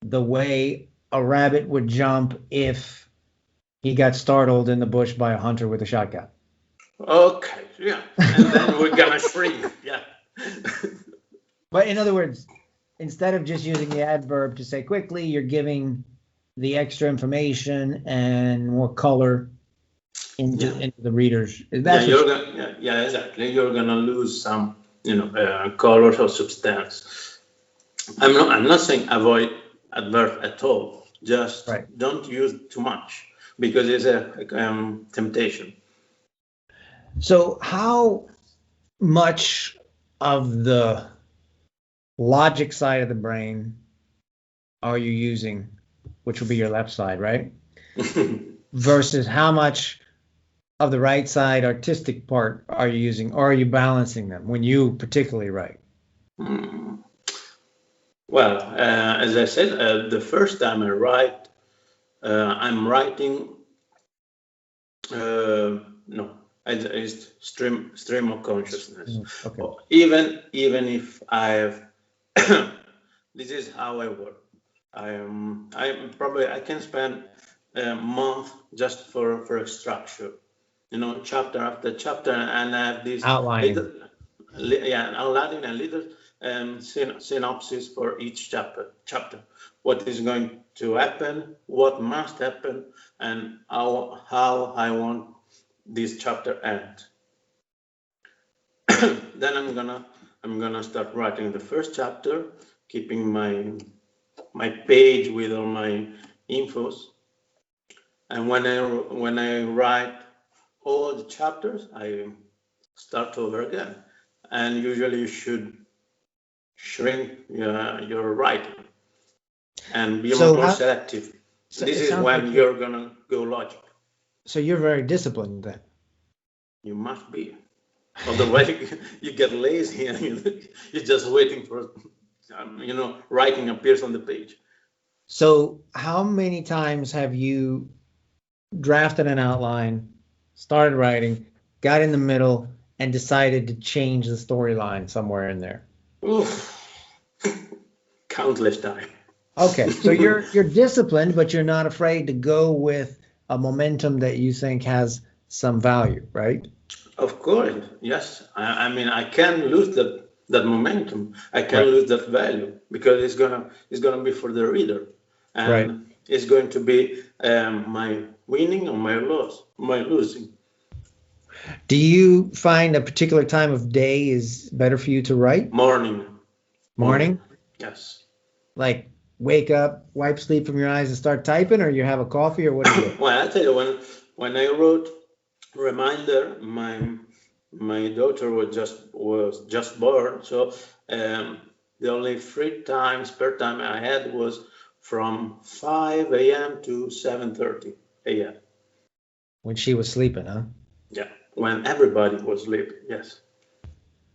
the way a rabbit would jump if he got startled in the bush by a hunter with a shotgun. Okay, yeah, and then we're gonna shrink, yeah. But in other words, instead of just using the adverb to say quickly, you're giving the extra information and more color into the readers. Exactly. You're gonna lose some, color or substance. I'm not saying avoid adverb at all. Just don't use too much because it's a temptation. So how much of the logic side of the brain are you using, which will be your left side, right? Versus how much of the right side artistic part are you using, or are you balancing them when you particularly write? Hmm. Well, as I said, the first time I write, I'm writing. No, it's stream of consciousness. Okay. Even if I've, this is how I work. I can spend a month just for a structure, chapter after chapter, and I have this Outlining. little, outlining a little synopsis for each chapter. What is going to happen, what must happen, and how I want this chapter end. Then I'm gonna start writing the first chapter, keeping my page with all my infos. And when I write all the chapters, I start over again. And usually you should shrink your writing and be more selective. This is when you're gonna go logic. So you're very disciplined then. You must be. Otherwise, you get lazy and you're just waiting for, writing appears on the page. So how many times have you drafted an outline, started writing, got in the middle, and decided to change the storyline somewhere in there? Oof. Countless times. Okay, so you're disciplined, but you're not afraid to go with a momentum that you think has some value, right? Of course, yes. I mean, I can't lose that momentum. I can't lose that value because it's gonna be for the reader, and it's going to be my winning or my loss, my losing. Do you find a particular time of day is better for you to write? Morning. Yes. Like wake up, wipe sleep from your eyes, and start typing, or you have a coffee, or what do you do? Well, I tell you, when I wrote Reminder, my daughter was just born, so the only spare time I had was from 5 a.m. to 7:30 a.m. When she was sleeping, huh? Yeah, when everybody was sleeping, yes.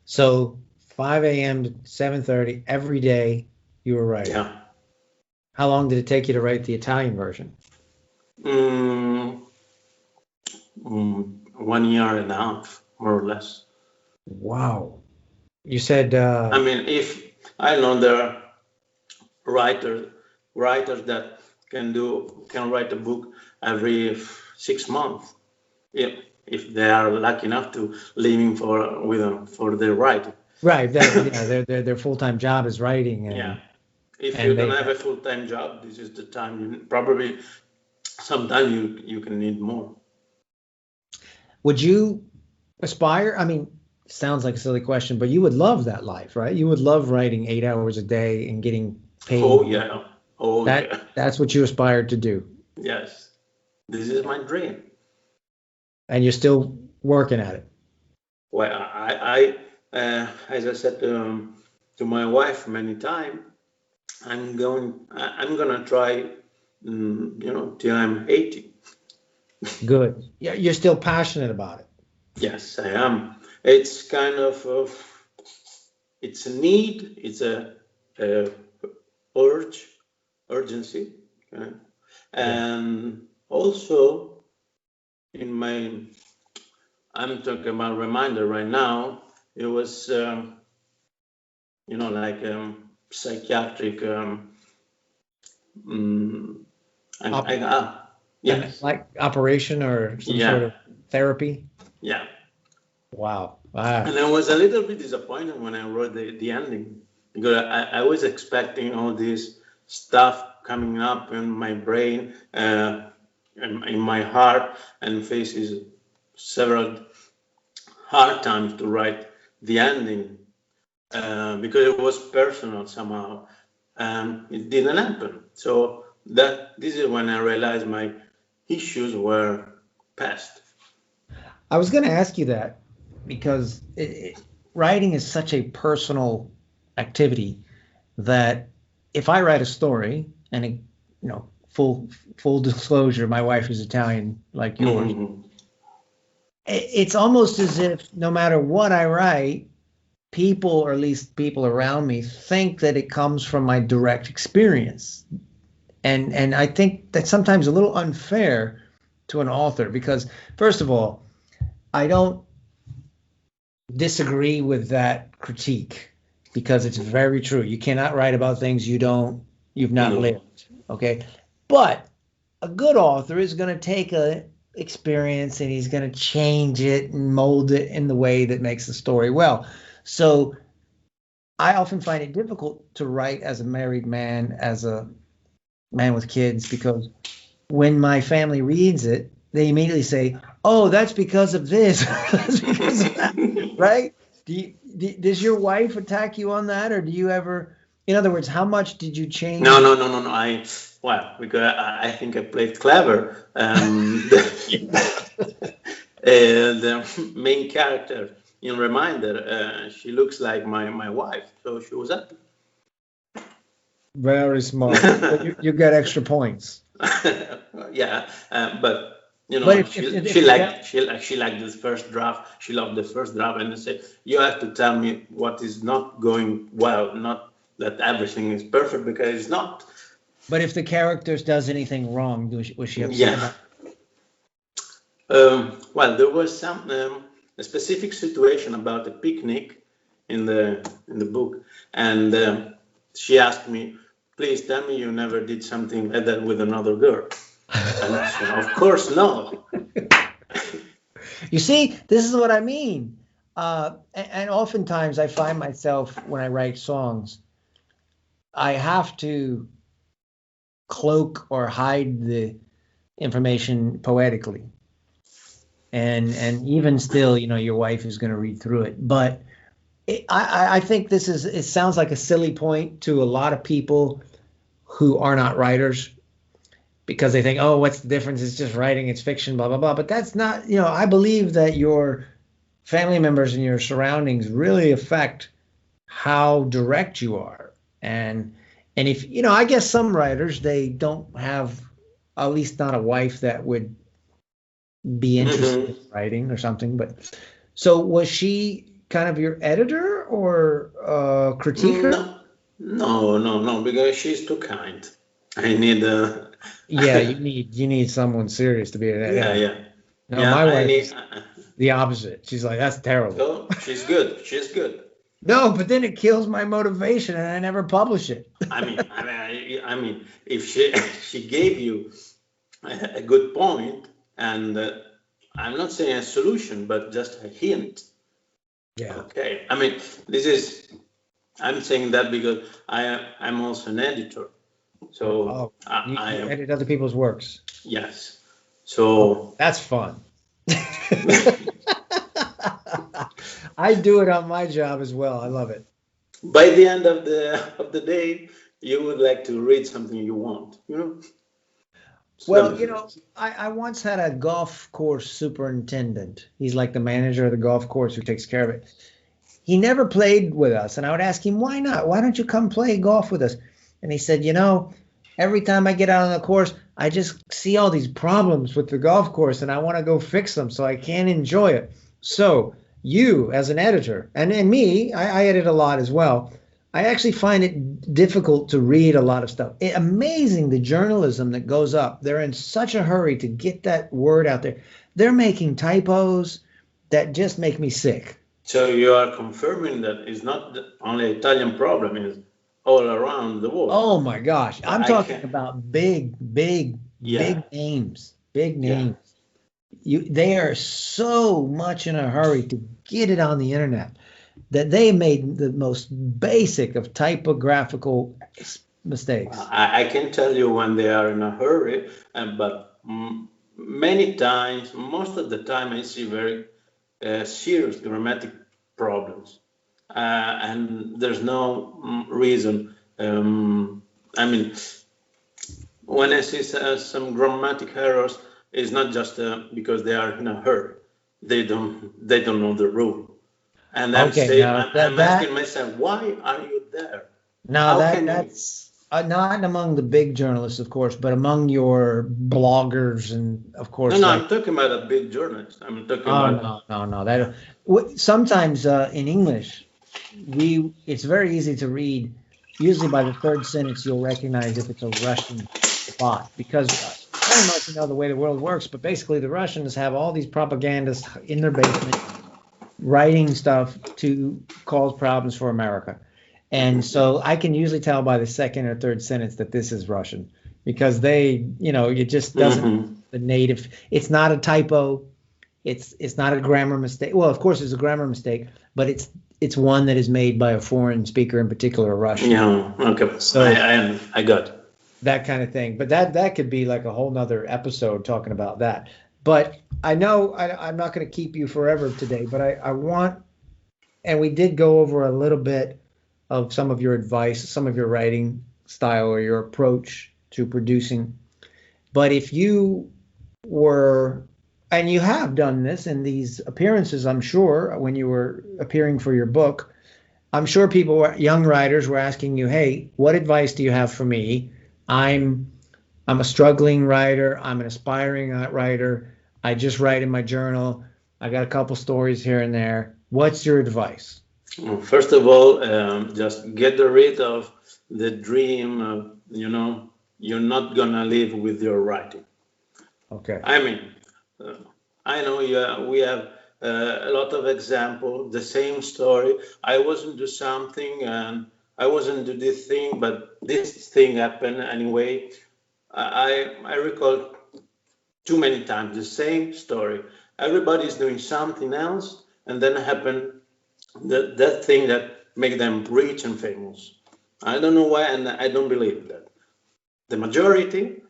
So 5 a.m. to 7:30 every day you were writing. Yeah. How long did it take you to write the Italian version? 1 year and a half, more or less. Wow. You said. I mean, if I know there are writers that can write a book every 6 months, if they are lucky enough to living for their writing. Right. Their full-time job is writing. And, If you don't have a full-time job, this is the time. Probably sometime you can need more. Would you aspire? I mean, sounds like a silly question, but you would love that life, right? You would love writing 8 hours a day and getting paid. Oh yeah. That's what you aspired to do. Yes, this is my dream. And you're still working at it. Well, I as I said to my wife many times, I'm gonna try, till I'm 80. Good. Yeah, you're still passionate about it. Yes, I am. It's kind of it's a need. It's a urgency, okay? And also I'm talking about Reminder right now. It was like psychiatric. Yes. Like operation or some sort of therapy. Yeah. Wow. And I was a little bit disappointed when I wrote the ending because I was expecting all this stuff coming up in my brain, in my heart, and faces several hard times to write the ending because it was personal somehow, and it didn't happen. So this is when I realized my issues were past. I was going to ask you that because writing is such a personal activity that if I write a story and full disclosure, my wife is Italian like yours. Mm-hmm. It's almost as if no matter what I write, people, or at least people around me, think that it comes from my direct experience. And I think that's sometimes a little unfair to an author because, first of all, I don't disagree with that critique because it's very true. You cannot write about things you've not No. lived. Okay. But a good author is going to take a experience and he's going to change it and mold it in the way that makes the story well. So I often find it difficult to write as a married man, as a man with kids, because when my family reads it, they immediately say, "Oh, that's because of this." That's because of that, right? Does your wife attack you on that, or do you ever? In other words, how much did you change? No. Well, because I think I played clever. The main character in Reminder, she looks like my wife, so she was happy. Very smart. Well, you get extra points. Yeah, but you know, But she liked the first draft. She loved the first draft, and I said, "You have to tell me what is not going well. Not that everything is perfect, because it's not." But if the characters does anything wrong, was she upset Yeah. about? Well, there was a specific situation about a picnic in the book, and she asked me, "Please tell me you never did something like that with another girl." And I said, "Of course no." You see, this is what I mean. And oftentimes I find myself when I write songs, I have to cloak or hide the information poetically. And even still, your wife is going to read through it. But I think it sounds like a silly point to a lot of people who are not writers, because they think, oh, what's the difference? It's just writing, it's fiction, blah, blah, blah. But that's not, I believe that your family members and your surroundings really affect how direct you are. And if, I guess some writers, they don't have, at least not a wife that would be interested in writing or something. But so was she kind of your editor or critiquer? No, because she's too kind. I need Yeah, you need someone serious to be an editor. yeah. No, Yeah, my I wife need. is the opposite. She's like, that's terrible. So she's good. She's good. No, but then it kills my motivation, and I never publish it. I mean, if she gave you a good point, and I'm not saying a solution, but just a hint. Yeah. Okay. I mean, I'm saying that because I'm also an editor, so you I edit other people's works. Yes. So that's fun. I do it on my job as well. I love it. By the end of the day, you would like to read something you want, Well, I once had a golf course superintendent. He's like the manager of the golf course who takes care of it. He never played with us, and I would ask him, why not? Why don't you come play golf with us? And he said, every time I get out on the course, I just see all these problems with the golf course, and I want to go fix them, so I can't enjoy it. So you, as an editor, and me, I edit a lot as well. I actually find it difficult to read a lot of stuff. Amazing the journalism that goes up. They're in such a hurry to get that word out there. They're making typos that just make me sick. So you are confirming that it's not only Italian problem, it's all around the world. Oh my gosh. I'm talking about big names. Big names. Yeah. They are so much in a hurry to get it on the internet that they made the most basic of typographical mistakes. I can tell you when they are in a hurry, but many times, most of the time, I see very serious grammatic problems, and there's no reason. I mean, when I see some grammatic errors, it's not just because they are in a hurry. They don't know the rule. And I'm asking myself, why are you there? No, that's not among the big journalists, of course, but among your bloggers and, of course. No, I'm talking about a big journalist. I'm talking about. No. Sometimes in English, it's very easy to read. Usually by the third sentence, you'll recognize if it's a Russian bot, because I don't know if you know the way the world works, but basically the Russians have all these propagandists in their basement writing stuff to cause problems for America. And so I can usually tell by the second or third sentence that this is Russian, because it just doesn't, the native, it's not a typo. It's not a grammar mistake. Well, of course it's a grammar mistake, but it's one that is made by a foreign speaker, in particular a Russian. Yeah, okay. So I got it. That kind of thing. But that could be like a whole nother episode talking about that. But I know I'm not going to keep you forever today, but I want, and we did go over a little bit of some of your advice, some of your writing style or your approach to producing. But if you were, and you have done this in these appearances, I'm sure, when you were appearing for your book, I'm sure young writers were asking you, hey, what advice do you have for me? I'm a struggling writer. I'm an aspiring writer. I just write in my journal. I got a couple stories here and there. What's your advice? Well, first of all, just get rid of the dream. You're not gonna live with your writing. Okay. I mean, I know we have a lot of examples. The same story. I wasn't do something, and I wasn't do this thing, but this thing happened anyway. I recall too many times the same story. Everybody's doing something else, and then happened that thing that make them rich and famous. I don't know why, and I don't believe that. The majority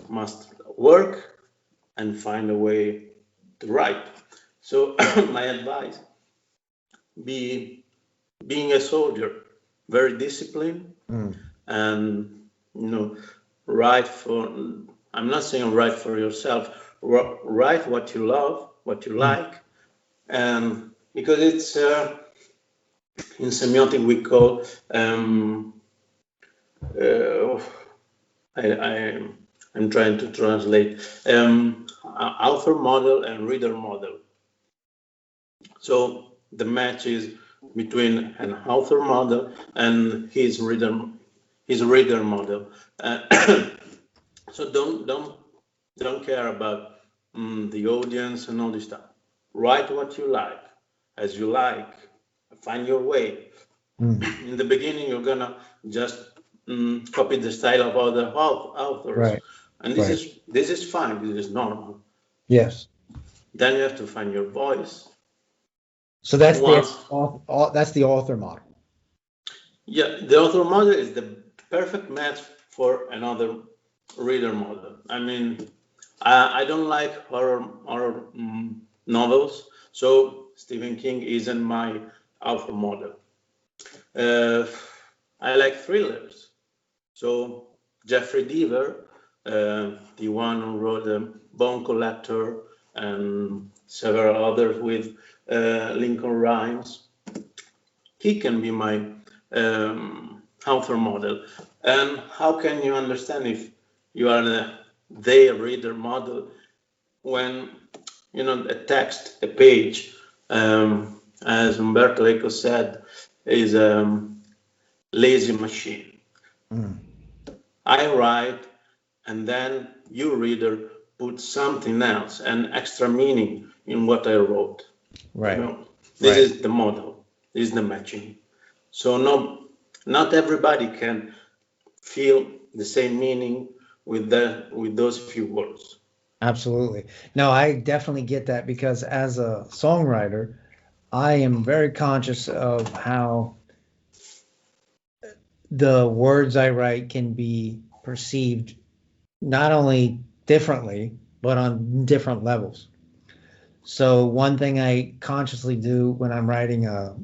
must work and find a way to write. So my advice, being a soldier, very disciplined, and write for, I'm not saying write for yourself, write what you love, what you like, and because it's in semiotic we call I'm trying to translate author model and reader model. So the match is between an author model and his reader model. So don't care about the audience and all this stuff. Write what you like, as you like. Find your way. In the beginning, you're gonna just copy the style of other authors, right? And this is fine. This is normal. Yes. Then you have to find your voice. So that's the author model. Yeah, the author model is the perfect match for another reader model. I mean, I don't like horror novels, so Stephen King isn't my author model. I like thrillers, so Jeffrey Deaver, the one who wrote Bone Collector and several others with Lincoln Rhymes, he can be my author model. And how can you understand if you are the reader model when a text, a page, as Umberto Eco said, is a lazy machine. I write, and then you reader put something else, an extra meaning in what I wrote. Right. This is the model. This is the matching. So not everybody can feel the same meaning with those few words. Absolutely. No, I definitely get that, because as a songwriter, I am very conscious of how the words I write can be perceived not only differently, but on different levels. So one thing I consciously do when I'm writing a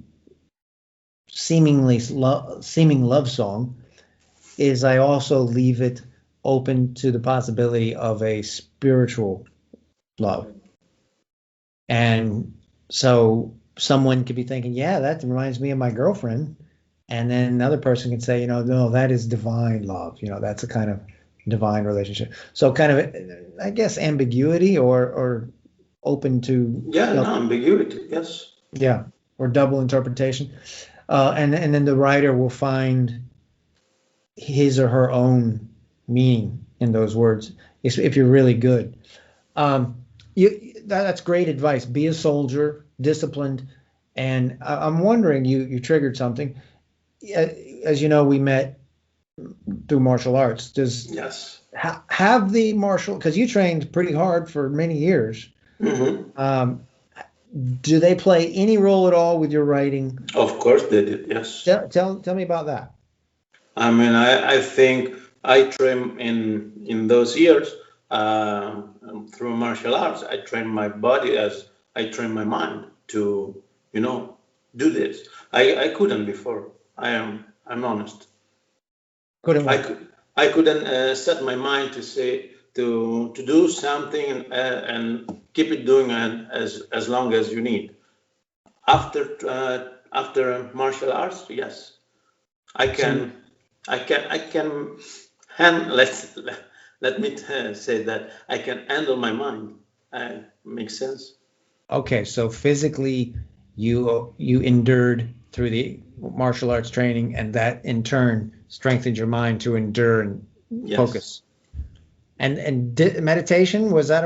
seeming love song is I also leave it open to the possibility of a spiritual love. And so someone could be thinking, yeah, that reminds me of my girlfriend. And then another person can say, no, that is divine love. That's a kind of divine relationship. So kind of, I guess, ambiguity or open to. Yeah, ambiguity. Yes. Yeah. or double interpretation, and then the writer will find his or her own meaning in those words if you're really good. That's great advice. Be a soldier, disciplined, and I'm wondering, you triggered something. As you know, we met through martial arts. Does Yes. have the martial, because you trained pretty hard for many years. Do they play any role at all with your writing? Of course they did, yes. Tell me about that. I mean, I think I train in those years through martial arts. I train my body as I train my mind to, do this. I couldn't before. I'm honest. Couldn't I work. could I couldn't set my mind to say to do something and keep it doing as long as you need. After martial arts, yes, I can I can let me say that I can handle my mind. Makes sense. Okay, so physically, you endured through the martial arts training, and that in turn strengthened your mind to endure and Yes. focus. And meditation, was that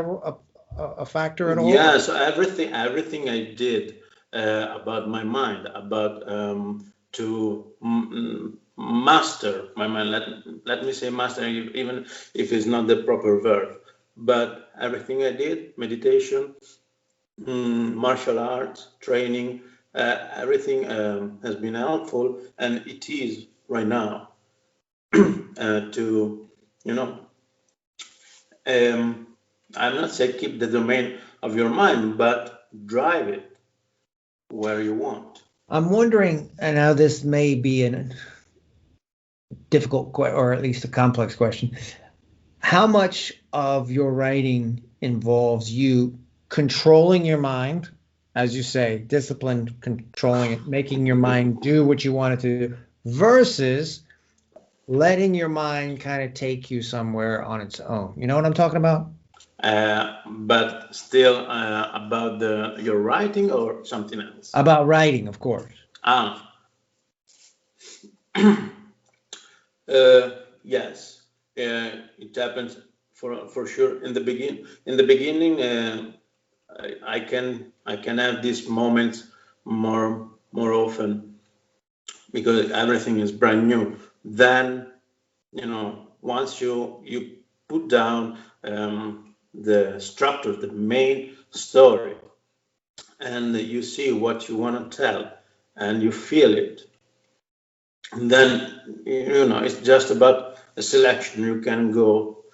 a factor at all? Yeah, so everything I did about my mind, about to master my mind. Let me say master, even if it's not the proper verb. But everything I did, meditation, martial arts, training, everything has been helpful, and it is right now to, you know, I'm not saying keep the domain of your mind, but drive it where you want. I'm wondering, and now this may be a difficult or at least a complex question. How much of your writing involves you controlling your mind, as you say, disciplined, controlling it, making your mind do what you want it to do, versus letting your mind kind of take you somewhere on its own? You know what I'm talking about? But still about your writing or something else? About writing, of course. Ah, yes, it happens for sure. In the beginning, I can have these moments more often because everything is brand new. Then, once you put down the structure, the main story, and you see what you want to tell, and you feel it, and then it's just about a selection. You can go.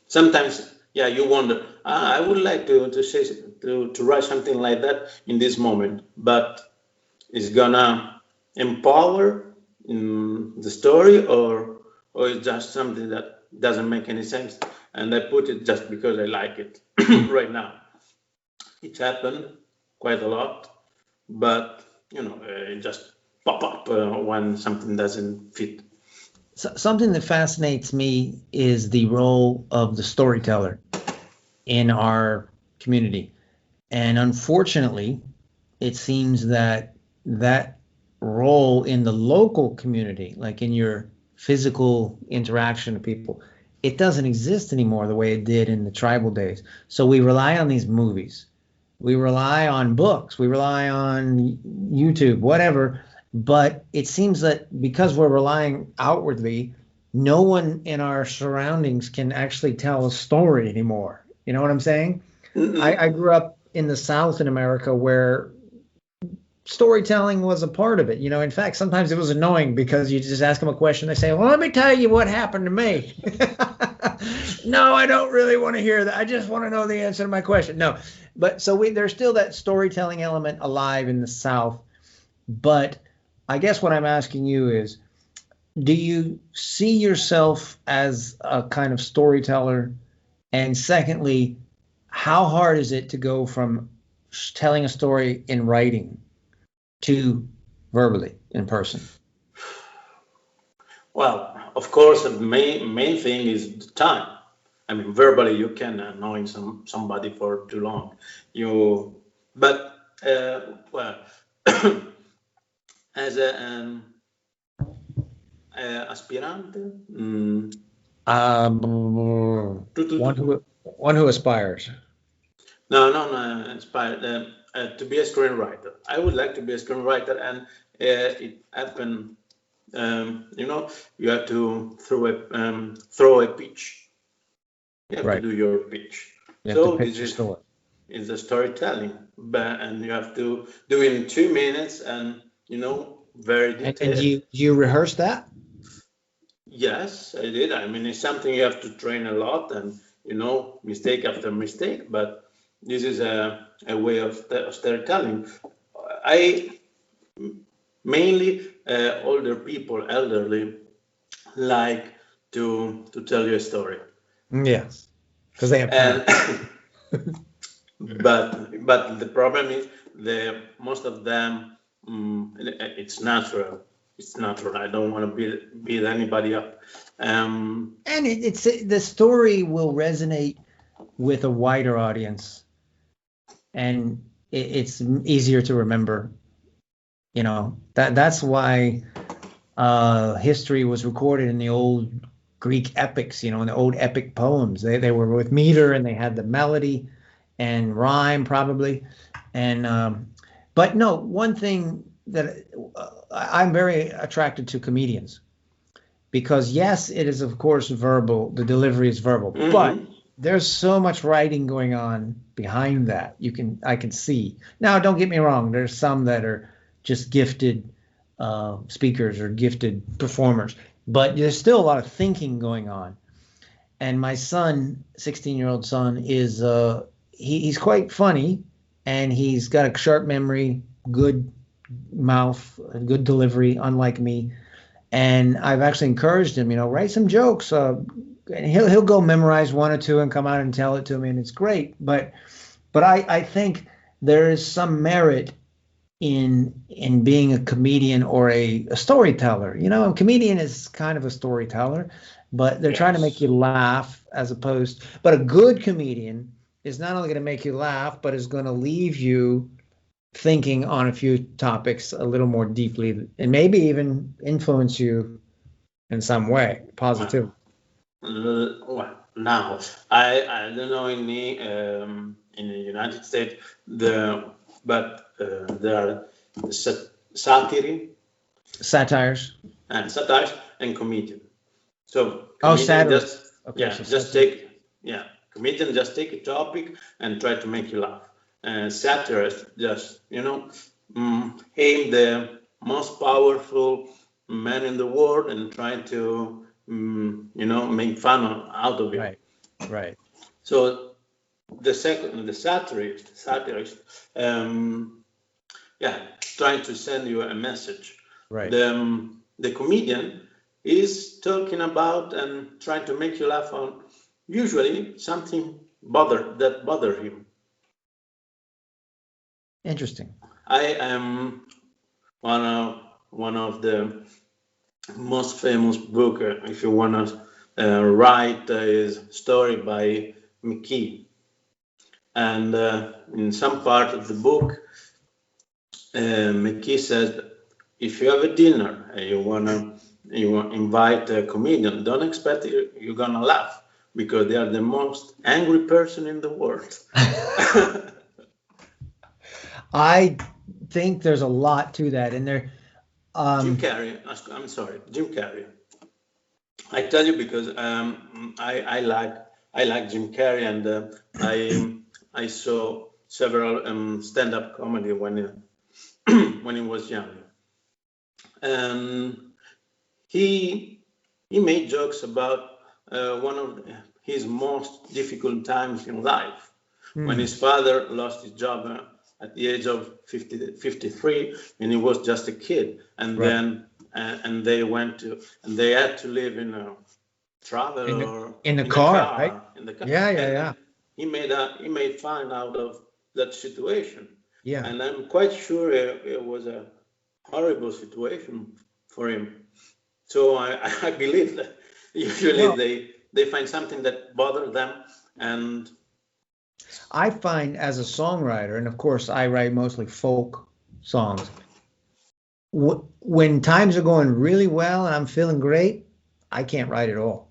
Sometimes, yeah, you wonder. I would like to say to write something like that in this moment, but it's gonna empower the story, or it's just something that doesn't make any sense, and I put it just because I like it right now. It happened quite a lot, but it just pop up when something doesn't fit. Something that fascinates me is the role of the storyteller in our community. And unfortunately, it seems that role in the local community, like in your physical interaction with people, it doesn't exist anymore the way it did in the tribal days. So we rely on these movies. We rely on books. We rely on YouTube, whatever. But it seems that because we're relying outwardly, no one in our surroundings can actually tell a story anymore. You know what I'm saying? I grew up in the South in America where storytelling was a part of it. In fact, sometimes it was annoying because you just ask them a question. They say, well, let me tell you what happened to me. No, I don't really want to hear that. I just want to know the answer to my question. No, but so there's still that storytelling element alive in the South. But I guess what I'm asking you is, do you see yourself as a kind of storyteller? And secondly, how hard is it to go from telling a story in writing to verbally in person? Well, of course, the main thing is the time. I mean, verbally you can knowing somebody for too long. But well, as a aspirante. One who aspires. No, inspired to be a screenwriter. I would like to be a screenwriter, and it happened. You have to throw a pitch. You have to do your pitch. So this is the storytelling, and you have to do it in 2 minutes, and very detailed. And you rehearse that? Yes, I did. I mean, it's something you have to train a lot, and mistake after mistake. But this is a way of storytelling. I mainly older people, elderly, like to tell you a story. Yes, because they have time. But the problem is most of them it's natural. It's natural. I don't want to beat anybody up. And it's the story will resonate with a wider audience, and it's easier to remember. That's why history was recorded in the old Greek epics. In the old epic poems, they were with meter, and they had the melody and rhyme probably. And but no, one thing that I'm very attracted to comedians, because yes, it is of course verbal. The delivery is verbal, but there's so much writing going on behind that. I can see. Now, don't get me wrong. There's some that are just gifted speakers or gifted performers, but there's still a lot of thinking going on. And my son, 16-year-old son, is he's quite funny, and he's got a sharp memory, good mouth, good delivery, unlike me. And I've actually encouraged him, write some jokes. And he'll go memorize one or two and come out and tell it to me, and it's great. But I think there is some merit in being a comedian or a storyteller. A comedian is kind of a storyteller, but they're trying to make you laugh but a good comedian is not only going to make you laugh, but is going to leave you thinking on a few topics a little more deeply, and maybe even influence you in some way, positively. Well, now I don't know in the United States but there are satires and comedian. So comedian comedian just take a topic and try to make you laugh. And satirists just aim the most powerful man in the world and trying to make fun out of it. Right. So the satirist, trying to send you a message. Right. The comedian is talking about and trying to make you laugh on usually something that bother him. Interesting. I am one of the most famous book, if you want to write a story by McKee. And in some part of the book, McKee says, if you have a dinner and you invite a comedian, don't expect you're gonna laugh, because they are the most angry person in the world. I think there's a lot to that, and there. Jim Carrey. I'm sorry, Jim Carrey. I tell you because I like Jim Carrey, and I saw several stand-up comedy when he was young, and he made jokes about one of his most difficult times in life, when his father lost his job at the age of 53, and he was just a kid, and then and they had to live in a in the car, right? In the car. Yeah. He made fun out of that situation. Yeah. And I'm quite sure it was a horrible situation for him. So I believe that usually they find something that bothers them. And I find as a songwriter, and of course I write mostly folk songs. When times are going really well and I'm feeling great, I can't write at all.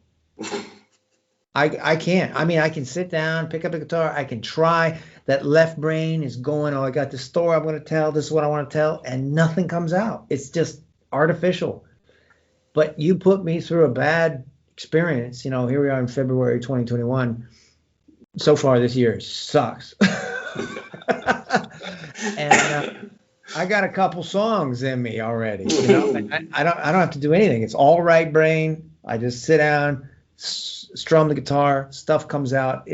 I can't. I mean, I can sit down, pick up a guitar, I can try. That left brain is going, oh, I got this story I'm going to tell, this is what I want to tell, and nothing comes out. It's just artificial. But you put me through a bad experience. You know, here we are in February 2021. So far this year sucks. And I got a couple songs in me already. You know, I don't have to do anything. It's all right brain. I just sit down, strum the guitar, stuff comes out.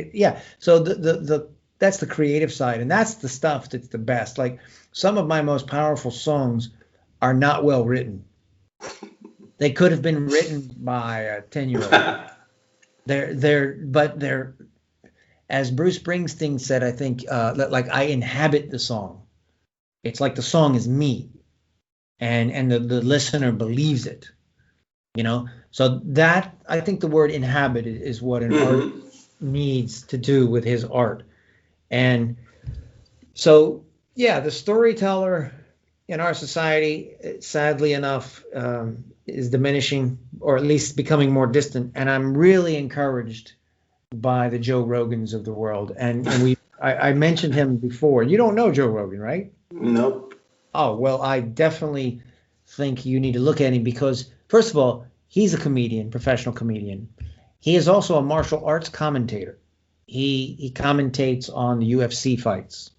So the that's the creative side, and that's the stuff that's the best. Like, some of my most powerful songs are not well written. They could have been written by a 10-year-old. They're as Bruce Springsteen said, I think, like, I inhabit the song. It's like the song is me, and the listener believes it, you know. So that, I think the word inhabit is what an artist needs to do with his art. And so, yeah, the storyteller in our society, sadly enough, is diminishing, or at least becoming more distant. And I'm really encouraged by the Joe Rogans of the world. And I mentioned him before. You don't know Joe Rogan, right? Nope. Oh, well, I definitely think you need to look at him because, first of all, he's a comedian, professional comedian. He is also a martial arts commentator. He commentates on the UFC fights.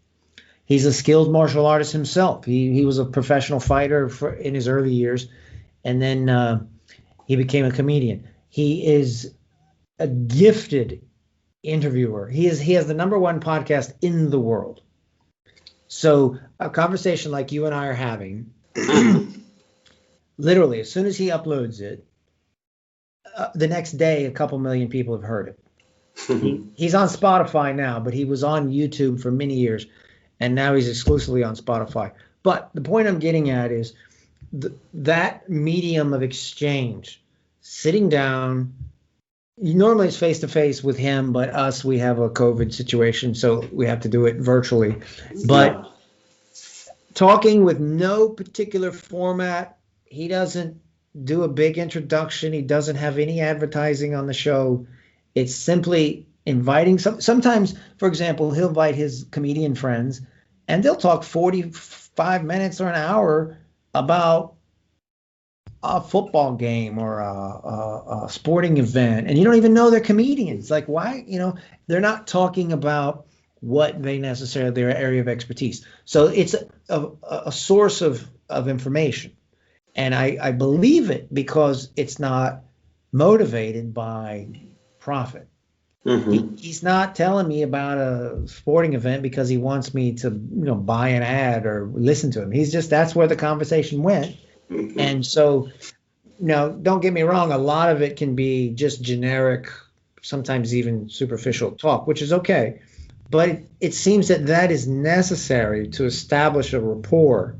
He's a skilled martial artist himself. He was a professional fighter in his early years, and then he became a comedian. He is a gifted interviewer. He has the #1 podcast in the world. So a conversation like you and I are having, literally, as soon as he uploads it, the next day, a couple million people have heard it. He's on Spotify now, but he was on YouTube for many years, and now he's exclusively on Spotify. But the point I'm getting at is that medium of exchange, sitting down. Normally it's face-to-face with him, but us, we have a COVID situation, so we have to do it virtually. But talking with no particular format, he doesn't do a big introduction. He doesn't have any advertising on the show. It's simply inviting sometimes, for example, he'll invite his comedian friends, and they'll talk 45 minutes or an hour about a football game or a sporting event, and you don't even know they're comedians. Like, why? You know, they're not talking about what they necessarily, their area of expertise. So it's a source of information, and I believe it because it's not motivated by profit. He's not telling me about a sporting event because he wants me to, buy an ad or listen to him. He's just, that's where the conversation went. And so, don't get me wrong, a lot of it can be just generic, sometimes even superficial talk, which is okay. But it seems that is necessary to establish a rapport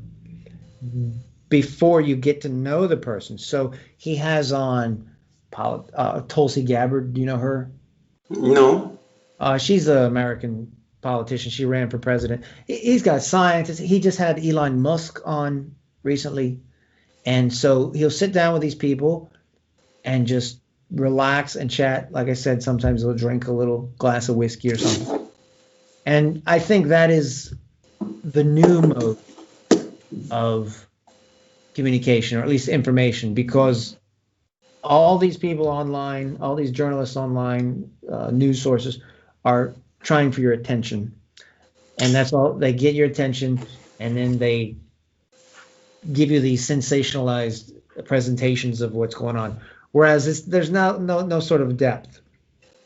before you get to know the person. So he has on Tulsi Gabbard. Do you know her? No. She's an American politician. She ran for president. He's got scientists. He just had Elon Musk on recently. And so he'll sit down with these people and just relax and chat. Like I said, sometimes he'll drink a little glass of whiskey or something. And I think that is the new mode of communication, or at least information, because all these people online, all these journalists online, news sources are trying for your attention. And that's all. They get your attention, and then they give you these sensationalized presentations of what's going on, whereas there's no sort of depth.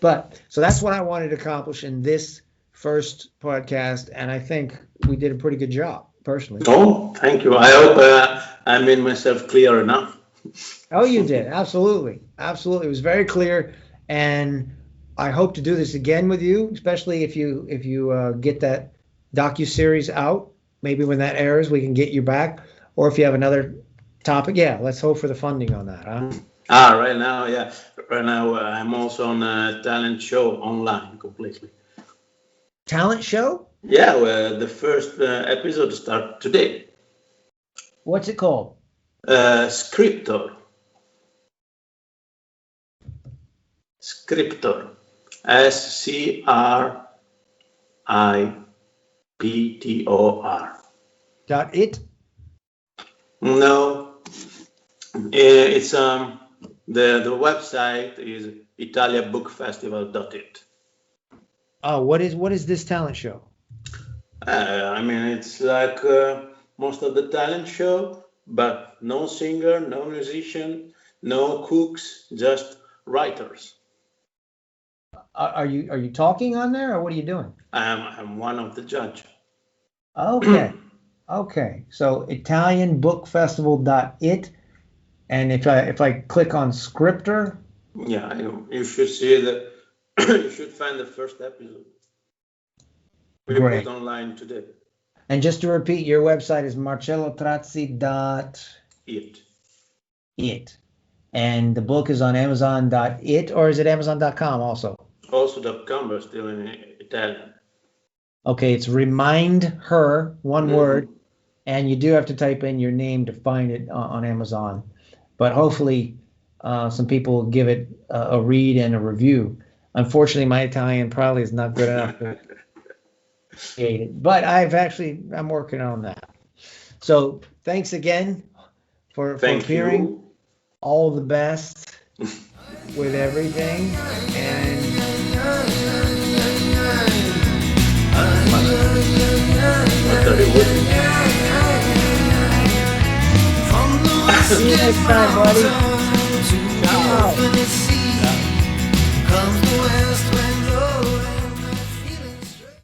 But so that's what I wanted to accomplish in this first podcast, and I think we did a pretty good job, personally. Oh, thank you. I hope I made myself clear enough. Oh, you did. Absolutely. It was very clear, and I hope to do this again with you, especially if you get that docuseries out. Maybe when that airs, we can get you back. Or if you have another topic, let's hope for the funding on that, huh? Right now I'm also on a talent show online completely. Talent show? Yeah, well, the first episode starts today. What's it called? Scriptor. Scriptor. SCRIPTOR. .it? No, it's the website is italiabookfestival.it. Oh, what is this talent show? I mean, it's like most of the talent show, but no singer, no musician, no cooks, just writers. Are you talking on there, or what are you doing? I'm one of the judge. Okay. Okay. So ItalianBookFestival.it, and if I click on Scriptor. Yeah, you should see that. You should find the first episode. We Great. put online today. And just to repeat, your website is marcellotrazzi.it. And the book is on Amazon.it, or is it Amazon.com also? Also .com, but still in Italian. Okay, it's Remind Her, one word, and you do have to type in your name to find it on Amazon. But hopefully some people will give it a read and a review. Unfortunately, my Italian probably is not good enough to create it. But I'm working on that. So thanks again for appearing. You. All the best with everything. And see you next time, buddy. Ciao.